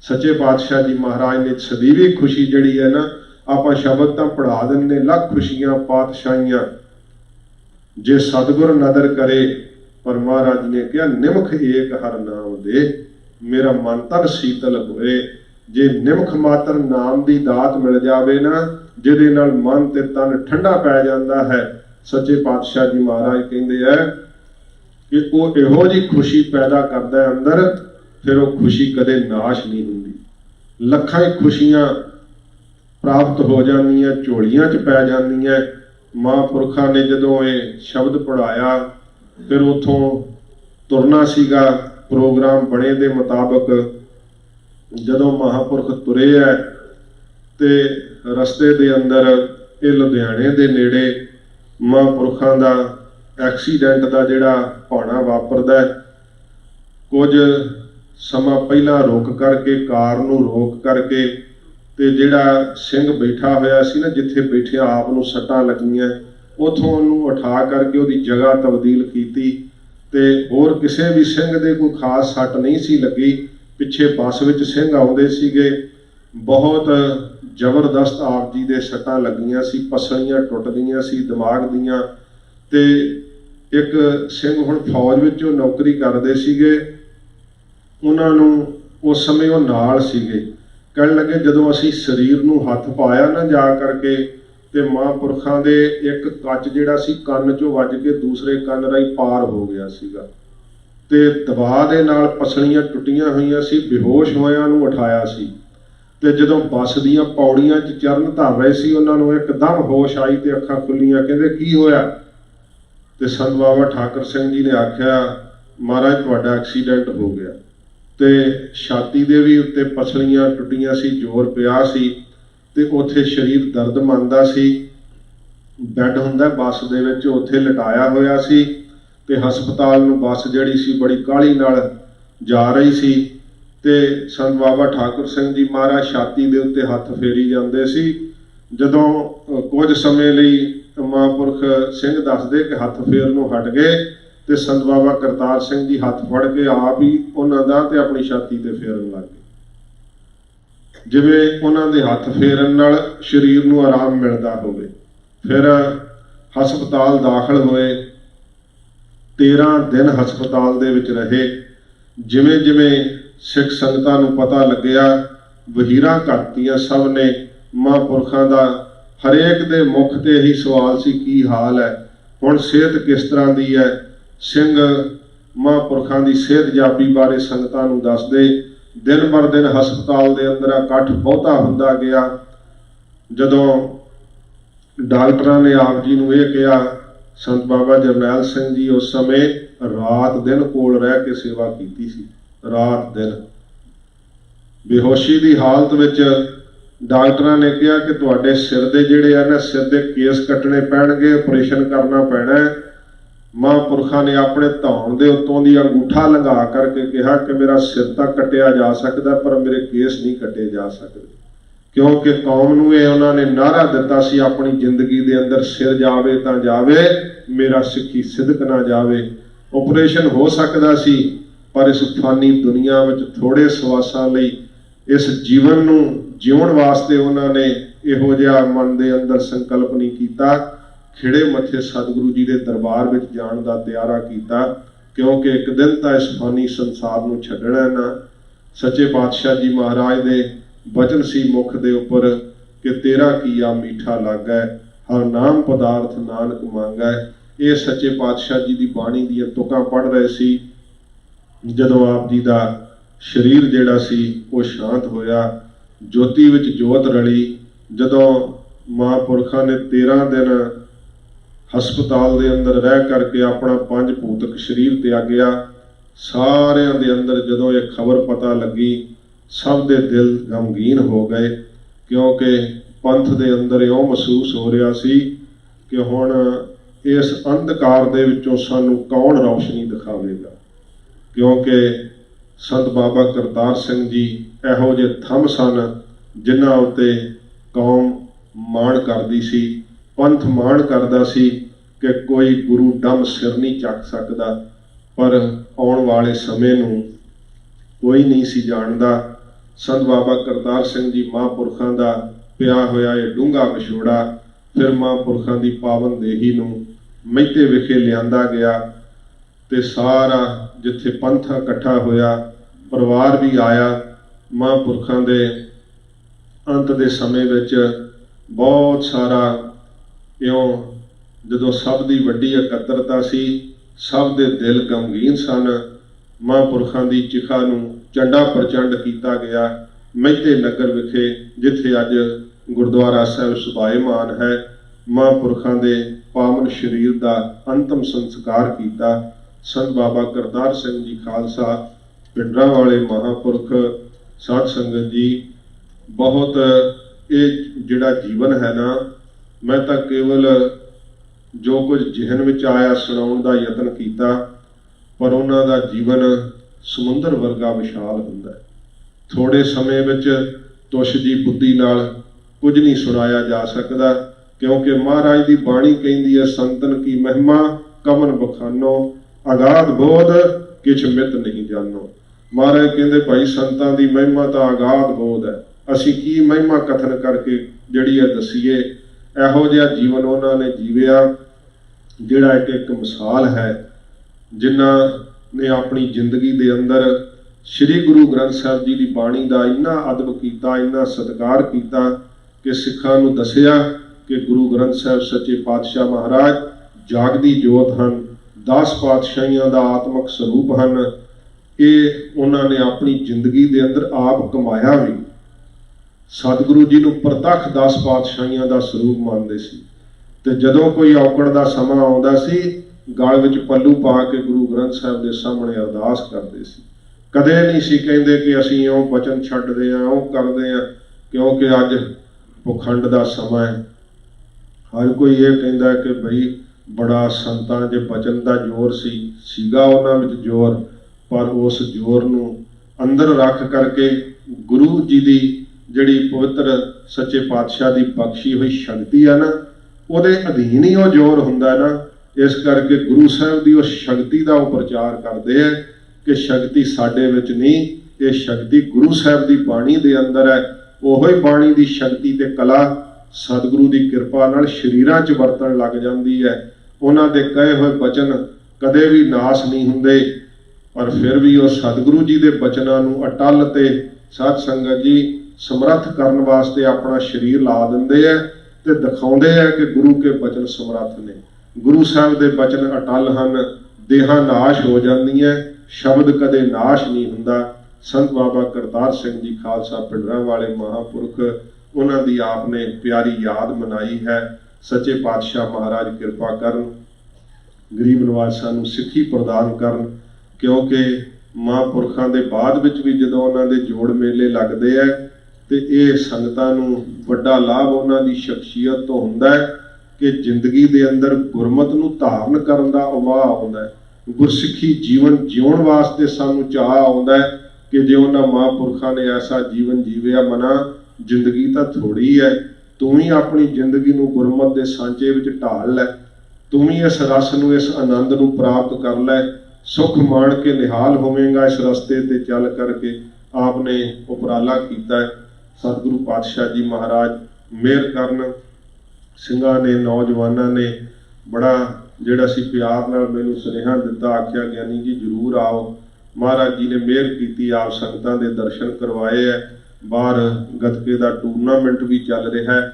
सच्चे पातशाह जी महाराज ने सदीवी खुशी जिहड़ी है ना, आपां शब्द तां पढ़ा दिंदे, लख खुशियां पातशाहियां जे सतगुर नदर करे। पर महाराज ने कहा निमख एक हर नाम दे, मेरा मन तन शीतल होए। जे निमख मात्र नाम की दात मिल जाए ना, जिहदे नाल मन ते तन ठंडा पै जाता है, सच्चे पातशाह जी महाराज कहते हैं कि वो इहो जी खुशी पैदा करता है अंदर, फिर वो खुशी कदे नाश नहीं होंदी। लखां खुशियां प्राप्त हो जांदियां, झोलियां च पै जांदियां। महापुरखा ने जदों ये शब्द पढ़ाया, फिर उथों तुरना सीगा, प्रोग्राम बने दे मुताबक ਜਦੋਂ ਮਹਾਂਪੁਰਖ ਤੁਰੇ ਹੈ ਤੇ ਰਸਤੇ ਦੇ ਅੰਦਰ ਇਹ ਲੁਧਿਆਣੇ ਦੇ ਨੇੜੇ ਮਹਾਂਪੁਰਖਾਂ ਦਾ ਐਕਸੀਡੈਂਟ ਦਾ ਜਿਹੜਾ ਭਾਣਾ ਵਾਪਰਦਾ ਹੈ। ਕੁਝ ਸਮਾਂ ਪਹਿਲਾਂ ਰੋਕ ਕਰਕੇ, ਕਾਰ ਨੂੰ ਰੋਕ ਕਰਕੇ, ਤੇ ਜਿਹੜਾ ਸਿੰਘ ਬੈਠਾ ਹੋਇਆ ਸੀ ਨਾ, ਜਿੱਥੇ ਬੈਠਿਆ ਆਪ ਨੂੰ ਸੱਟਾਂ ਲੱਗੀਆਂ, ਉਥੋਂ ਉਹਨੂੰ ਉਠਾ ਕਰਕੇ ਉਹਦੀ ਜਗ੍ਹਾ ਤਬਦੀਲ ਕੀਤੀ ਤੇ ਹੋਰ ਕਿਸੇ ਵੀ ਸਿੰਘ ਦੇ ਕੋਈ ਖਾਸ ਸੱਟ ਨਹੀਂ ਸੀ ਲੱਗੀ। ਪਿੱਛੇ ਬੱਸ ਵਿੱਚ ਸਿੰਘ ਆਉਂਦੇ ਸੀਗੇ, ਬਹੁਤ ਜ਼ਬਰਦਸਤ ਆਪ ਜੀ ਦੇ ਸੱਟਾਂ ਲੱਗੀਆਂ ਸੀ, ਪਸਲੀਆਂ ਟੁੱਟ ਗਈਆਂ ਸੀ ਦਿਮਾਗ ਦੀਆਂ। ਤੇ ਇੱਕ ਸਿੰਘ ਹੁਣ ਫੌਜ ਵਿੱਚ ਉਹ ਨੌਕਰੀ ਕਰਦੇ ਸੀਗੇ, ਉਹਨਾਂ ਨੂੰ ਉਸ ਸਮੇਂ ਉਹ ਨਾਲ ਸੀਗੇ। ਕਹਿਣ ਲੱਗੇ ਜਦੋਂ ਅਸੀਂ ਸਰੀਰ ਨੂੰ ਹੱਥ ਪਾਇਆ ਨਾ ਜਾ ਕਰਕੇ, ਤੇ ਮਹਾਂਪੁਰਖਾਂ ਦੇ ਇੱਕ ਕੱਚ ਜਿਹੜਾ ਸੀ ਕੰਨ 'ਚੋਂ ਵੱਜ ਕੇ ਦੂਸਰੇ ਕੰਨ ਰਾਹੀਂ ਪਾਰ ਹੋ ਗਿਆ ਸੀਗਾ ਤੇ ਦਬਾਅ ਦੇ ਨਾਲ ਪਸਲੀਆਂ ਟੁੱਟੀਆਂ ਹੋਈਆਂ ਸੀ। ਬੇਹੋਸ਼ ਹੋਇਆਂ ਨੂੰ ਉਠਾਇਆ ਸੀ ਤੇ ਜਦੋਂ ਬੱਸ ਦੀਆਂ ਪੌੜੀਆਂ 'ਚ ਚਰਨ ਧਰ ਰਹੇ ਸੀ, ਉਹਨਾਂ ਨੂੰ ਇੱਕਦਮ ਹੋਸ਼ ਆਈ ਤੇ ਅੱਖਾਂ ਖੁੱਲੀਆਂ। ਕਹਿੰਦੇ ਕੀ ਹੋਇਆ? ਤੇ ਸੰਤ ਬਾਬਾ ਠਾਕਰ ਸਿੰਘ ਜੀ ਨੇ ਆਖਿਆ, ਮਹਾਰਾਜ ਤੁਹਾਡਾ ਐਕਸੀਡੈਂਟ ਹੋ ਗਿਆ। ਤੇ ਛਾਤੀ ਦੇ ਵੀ ਉੱਤੇ ਪਸਲੀਆਂ ਟੁੱਟੀਆਂ ਸੀ, ਜ਼ੋਰ ਪਿਆ ਸੀ ਤੇ ਉੱਥੇ ਸਰੀਰ ਦਰਦ ਮੰਨਦਾ ਸੀ। ਬੈੱਡ ਹੁੰਦਾ ਬੱਸ ਦੇ ਵਿੱਚ, ਉੱਥੇ ਲਟਾਇਆ ਹੋਇਆ ਸੀ ਤੇ ਹਸਪਤਾਲ ਨੂੰ ਬੱਸ ਜਿਹੜੀ ਸੀ ਬੜੀ ਕਾਹਲੀ ਨਾਲ ਜਾ ਰਹੀ ਸੀ। ਤੇ ਸੰਤ ਬਾਬਾ ਠਾਕੁਰ ਸਿੰਘ ਜੀ ਮਹਾਰਾਜ ਛਾਤੀ ਦੇ ਉੱਤੇ ਹੱਥ ਫੇਰੀ ਜਾਂਦੇ ਸੀ। ਜਦੋਂ ਕੁਝ ਸਮੇਂ ਲਈ ਮਹਾਂਪੁਰਖ ਸਿੰਘ ਦੱਸਦੇ ਕਿ ਹੱਥ ਫੇਰ ਨੂੰ ਹਟ ਗਏ ਤੇ ਸੰਤ ਬਾਬਾ ਕਰਤਾਰ ਸਿੰਘ ਜੀ ਹੱਥ ਫੜ ਕੇ ਆਪ ਹੀ ਉਹਨਾਂ ਦਾ ਤੇ ਆਪਣੀ ਛਾਤੀ ਤੇ ਫੇਰਨ ਲੱਗ ਗਏ। ਜਿਵੇਂ ਉਹਨਾਂ ਦੇ ਹੱਥ ਫੇਰਨ ਨਾਲ ਸਰੀਰ ਨੂੰ ਆਰਾਮ ਮਿਲਦਾ ਹੋਵੇ। ਫਿਰ ਹਸਪਤਾਲ ਦਾਖਲ ਹੋਏ, 13 ਦਿਨ ਹਸਪਤਾਲ ਦੇ ਵਿੱਚ ਰਹੇ। ਜਿਵੇਂ ਜਿਵੇਂ ਸਿੱਖ ਸੰਗਤਾਂ ਨੂੰ ਪਤਾ ਲੱਗਿਆ, ਵਹੀਰਾਂ ਘਾਤੀਆਂ ਸਭ ਨੇ ਮਹਾਂਪੁਰਖਾਂ ਦਾ, ਹਰੇਕ ਦੇ ਮੁਖ ਤੇ ਇਹੀ ਸਵਾਲ ਸੀ, ਕੀ ਹਾਲ ਹੈ, ਹੁਣ ਸਿਹਤ ਕਿਸ ਤਰ੍ਹਾਂ ਦੀ ਹੈ। ਸਿੰਘ ਮਹਾਂਪੁਰਖਾਂ ਦੀ ਸਿਹਤ ਜਾਪੀ ਬਾਰੇ ਸੰਗਤਾਂ ਨੂੰ ਦੱਸਦੇ। ਦਿਨ ਬਰ ਦਿਨ ਹਸਪਤਾਲ ਦੇ ਅੰਦਰ ਇਕੱਠ ਬਹੁਤਾ ਹੁੰਦਾ ਗਿਆ। ਜਦੋਂ ਡਾਕਟਰਾਂ ਨੇ ਆਪ ਜੀ ਨੂੰ ਇਹ ਕਿਹਾ, ਸੰਤ ਬਾਬਾ ਜਰਨੈਲ ਸਿੰਘ ਜੀ ਉਸ ਸਮੇਂ ਰਾਤ ਦਿਨ ਕੋਲ ਰਹਿ ਕੇ ਸੇਵਾ ਕੀਤੀ ਸੀ, ਰਾਤ ਦਿਨ ਬੇਹੋਸ਼ੀ ਦੀ ਹਾਲਤ ਵਿੱਚ। ਡਾਕਟਰਾਂ ਨੇ ਕਿਹਾ ਕਿ ਤੁਹਾਡੇ ਸਿਰ ਦੇ ਜਿਹੜੇ ਆ ਨਾ, ਸਿਰ ਦੇ ਕੇਸ ਕੱਟਣੇ ਪੈਣਗੇ, ਆਪਰੇਸ਼ਨ ਕਰਨਾ ਪੈਣਾ ਹੈ। ਮਹਾਂਪੁਰਖਾਂ ਨੇ ਆਪਣੇ ਧੌਣ ਦੇ ਉੱਤੋਂ ਦੀ ਅੰਗੂਠਾ ਲੰਘਾ ਕਰਕੇ ਕਿਹਾ ਕਿ ਮੇਰਾ ਸਿਰ ਤਾਂ ਕੱਟਿਆ ਜਾ ਸਕਦਾ, ਪਰ ਮੇਰੇ ਕੇਸ ਨਹੀਂ ਕੱਟੇ ਜਾ ਸਕਦੇ, ਕਿਉਂਕਿ ਕੌਮ ਨੂੰ ਇਹ ਉਹਨਾਂ ਨੇ ਨਾਅਰਾ ਦਿੱਤਾ ਸੀ ਆਪਣੀ ਜ਼ਿੰਦਗੀ ਦੇ ਅੰਦਰ, ਸਿਰ ਜਾਵੇ ਤਾਂ ਜਾਵੇ, ਮੇਰਾ ਸਿੱਖੀ ਸਿਦਕ ਨਾ ਜਾਵੇ। ਆਪਰੇਸ਼ਨ ਹੋ ਸਕਦਾ ਸੀ, ਪਰ ਇਸ ਫਾਨੀ ਦੁਨੀਆ ਵਿੱਚ ਥੋੜੇ ਸਵਾਸਾਂ ਲਈ, ਇਸ ਜੀਵਨ ਨੂੰ ਜਿਉਣ ਵਾਸਤੇ ਉਹਨਾਂ ਨੇ ਇਹੋ ਜਿਹਾ ਮਨ ਦੇ ਅੰਦਰ ਸੰਕਲਪ ਨਹੀਂ ਕੀਤਾ। ਖਿੜੇ ਮੱਥੇ ਸਤਿਗੁਰੂ ਜੀ ਦੇ ਦਰਬਾਰ ਵਿੱਚ ਜਾਣ ਦਾ ਤਿਆਰਾ ਕੀਤਾ, ਕਿਉਂਕਿ ਇੱਕ ਦਿਨ ਤਾਂ ਇਸ ਫਾਨੀ ਸੰਸਾਰ ਨੂੰ ਛੱਡਣਾ ਨਾ। ਸੱਚੇ ਪਾਤਸ਼ਾਹ ਜੀ ਮਹਾਰਾਜ ਦੇ ਬਚਨ ਸੀ ਮੁਖ ਦੇ ਉੱਪਰ ਕਿ ਤੇਰਾ ਕੀਆ ਮੀਠਾ ਲੱਗੈ, ਹਰ ਨਾਮ ਪਦਾਰਥ ਨਾਨਕ ਮੰਗੈ। ਇਹ ਸੱਚੇ ਪਾਤਸ਼ਾਹ ਜੀ ਦੀ ਬਾਣੀ ਦੀਆਂ ਤੁਕਾਂ ਪੜ੍ਹ ਰਹੇ ਸੀ। ਜਦੋਂ ਆਪ ਜੀ ਦਾ ਸਰੀਰ ਜਿਹੜਾ ਸੀ ਉਹ ਸ਼ਾਂਤ ਹੋਇਆ, ਜੋਤੀ ਵਿੱਚ ਜੋਤ ਰਲੀ। ਜਦੋਂ ਮਹਾਂਪੁਰਖਾਂ ਨੇ 13 ਦਿਨ ਹਸਪਤਾਲ ਦੇ ਅੰਦਰ ਰਹਿ ਕਰਕੇ ਆਪਣਾ 5 ਭੂਤਕ ਸਰੀਰ ਤਿਆਗਿਆ, ਸਾਰਿਆਂ ਦੇ ਅੰਦਰ ਜਦੋਂ ਇਹ ਖਬਰ ਪਤਾ ਲੱਗੀ, ਸਭ ਦੇ ਦਿਲ ਗਮਗੀਨ ਹੋ ਗਏ, ਕਿਉਂਕਿ ਪੰਥ ਦੇ ਅੰਦਰ ਇਉਂ ਮਹਿਸੂਸ ਹੋ ਰਿਹਾ ਸੀ ਕਿ ਹੁਣ ਇਸ ਅੰਧਕਾਰ ਦੇ ਵਿੱਚੋਂ ਸਾਨੂੰ ਕੌਣ ਰੌਸ਼ਨੀ ਦਿਖਾਵੇਗਾ। ਕਿਉਂਕਿ ਸੰਤ ਬਾਬਾ ਕਰਤਾਰ ਸਿੰਘ ਜੀ ਇਹੋ ਜਿਹੇ ਥੰਮ ਸਨ ਜਿਨ੍ਹਾਂ ਉੱਤੇ ਕੌਮ ਮਾਣ ਕਰਦੀ ਸੀ, ਪੰਥ ਮਾਣ ਕਰਦਾ ਸੀ ਕਿ ਕੋਈ ਗੁਰੂ ਡੰਮ ਸਿਰ ਨਹੀਂ ਚੱਕ ਸਕਦਾ। ਪਰ ਆਉਣ ਵਾਲੇ ਸਮੇਂ ਨੂੰ ਕੋਈ ਨਹੀਂ ਸੀ ਜਾਣਦਾ। ਸੰਤ ਬਾਬਾ ਕਰਤਾਰ ਸਿੰਘ ਜੀ ਮਹਾਂਪੁਰਖਾਂ ਦਾ ਪਿਆ ਹੋਇਆ ਇਹ ਡੂੰਘਾ ਵਿਛੋੜਾ ਫਿਰ ਮਹਾਂਪੁਰਖਾਂ ਦੀ ਪਾਵਨ ਦੇਹੀ ਨੂੰ ਮਹਿਤੇ ਵਿਖੇ ਲਿਆਂਦਾ ਗਿਆ ਤੇ ਸਾਰਾ ਜਿੱਥੇ ਪੰਥ ਇਕੱਠਾ ਹੋਇਆ, ਪਰਿਵਾਰ ਵੀ ਆਇਆ। ਮਹਾਂਪੁਰਖਾਂ ਦੇ ਅੰਤ ਦੇ ਸਮੇਂ ਵਿੱਚ ਬਹੁਤ ਸਾਰਾ ਇਉਂ ਜਦੋਂ ਸਭ ਦੀ ਵੱਡੀ ਇਕੱਤਰਤਾ ਸੀ, ਸਭ ਦੇ ਦਿਲ ਗਮਗੀਨ ਸਨ। ਮਹਾਂਪੁਰਖਾਂ ਦੀ ਚਿਖਾ ਨੂੰ ਚੰਡਾ ਪ੍ਰਚੰਡ ਕੀਤਾ ਗਿਆ ਮਹਿਤੇ ਨਗਰ ਵਿਖੇ, ਜਿੱਥੇ ਅੱਜ ਗੁਰਦੁਆਰਾ ਸਾਹਿਬ ਸੁਭਾਏਮਾਨ ਹੈ। ਮਹਾਂਪੁਰਖਾਂ ਦੇ ਪਾਵਨ ਸਰੀਰ ਦਾ ਅੰਤਮ ਸੰਸਕਾਰ ਕੀਤਾ। ਸੰਤ ਬਾਬਾ ਕਰਤਾਰ ਸਿੰਘ ਜੀ ਖਾਲਸਾ, ਪਿੰਡਰਾਂ ਵਾਲੇ ਮਹਾਂਪੁਰਖ, साध संगत जी बहुत ये जिहड़ा जीवन है ना, मैं तो केवल जो कुछ जिहन विच आया सुनाउण दा यतन कीता, पर उन्हां दा जीवन समुंदर वर्गा विशाल हुंदा है। थोड़े समय विच तुछ जी बुद्धि नाल कुछ नहीं सुनाया जा सकदा, क्योंकि महाराज की बाणी कहती है संतन की महिमा कवन बखानो, अगाध बोध किछ मित नहीं जानो। महाराज कहते भाई संतां की महिमा तो अगाध बोध है, असी की महिमा कथन करके जिहड़ी है दसीए। इहो जिहा जीवन उन्होंने जीविया जिहड़ा एक मिसाल है, जिन्हां ने अपनी जिंदगी के अंदर श्री गुरु ग्रंथ साहिब जी की बाणी का इन्ना अदब किया, इन्ना सत्कार किया कि सिखां नूं दसिया कि गुरु ग्रंथ साहिब सच्चे पातशाह महाराज जागदी जोत हैं, 10 पातशाहियां का आत्मक स्वरूप हैं। ये उन्होंने अपनी जिंदगी के अंदर आप कमाया भी। सतगुरु जी नूं प्रतख 10 पातशाहियां का स्वरूप मानते सी, ते जदों कोई औकड़ का समा आउंदा सी, गल विच पल्लू पा के गुरु ग्रंथ साहिब के सामने अरदास करते सी। कदे नहीं सी कहंदे कि असीं इउं बचन छड्डदे आ, इउं करदे आ, क्योंकि अज पखंड का समा है। हर कोई ये कहता है कि बई बड़ा संतां जे बचन का जोर सीगा उन्हां विच जोर, पर उस जोर नूं अंदर रख करके गुरु जी की जिहड़ी पवित्र सच्चे पातशाह की बख्शी हुई शक्ति है ना, उहदे अधीन ही वो जोर हुंदा है ना। इस करके गुरु साहिब की उस शक्ति का वो प्रचार करते हैं कि शक्ति साडे विच नहीं, ये शक्ति गुरु साहिब की बाणी के अंदर है। ओहो ही बाणी की शक्ति ते कला सतगुरु की कृपा नाल शरीरां च वरतन लग जाती है। उन्हां दे कहे हुए बचन कदे भी नाश नहीं हुंदे, पर फिर भी वो सतगुरु जी के बचनों नूं अटल ते साध संगत जी समर्थ करन वास्ते अपना शरीर ला दिंदे है ते दिखाउंदे है कि गुरु के बचन समर्थ ने। गुरु साहिब के बचन अटल हैं, देहां नाश हो जांदियां, शब्द कदे नाश नहीं हुंदा। संत बाबा करतार सिंह जी खालसा पिंडरां वाले महापुरख, उन्होंने आपने प्यारी याद मनाई है। सच्चे पातशाह महाराज कृपा करन, गरीब नवाजां नूं सिੱਖੀ प्रदान करन, क्योंकि महापुरखों के बाद विच भी जदों उन्होंने जोड़ मेले लगते हैं तो ये संगतां नूं वड्डा लाभ उन्होंने शख्सियत तो हुंदा है कि जिंदगी के अंदर गुरमत नूं धारण करन दा उमाह आउंदा है। गुरसिੱਖੀ जीवन जीउण वास्ते सानूं चाह आउंदा है कि जे उन्हां महापुरखों ने ऐसा जीवन जीविया, मना जिंदगी तो थोड़ी है, तू ही अपनी जिंदगी नूं गुरमत के सांचे विच ढाल लै, तू ही इस रस नूं इस आनंद नूं प्राप्त कर लै, सुख मान के निहाल होवेगा इस रस्ते ते चल करके आपने उपराला किया है। सतगुरु पातशाह जी महाराज मेहर करन। ਸਿੰਘਾਂ ने नौजवानों ने बड़ा जिहड़ा सी प्यार नाल मैनूं सुनेहा दिता, आख्या ज्ञानी जी जरूर आओ। महाराज जी ने मेहर की, आप संगतां दे दर्शन करवाए है। बाहर गतके का टूरनामेंट भी चल रहा है,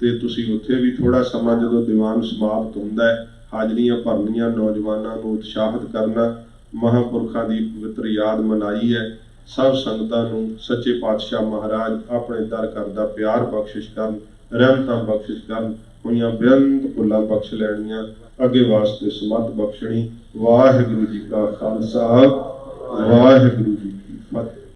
तो तुसीं उत्थे भी थोड़ा समा जदों दीवान समाप्त हुंदा है हाजरियां भरनियां, नौजवानों को उत्साहित करना, महापुरखों की पवित्र याद मनाई है। सब संगतां नूं सच्चे पातशाह महाराज अपने दर करदा प्यार बख्शिश करन, रहमतां बख्शिश करन, होईयां बेअंत भुल्लां बख्श लैणियां, अगे वास्ते समत बख्शणी। वाहिगुरू जी का खालसा, वाहिगुरू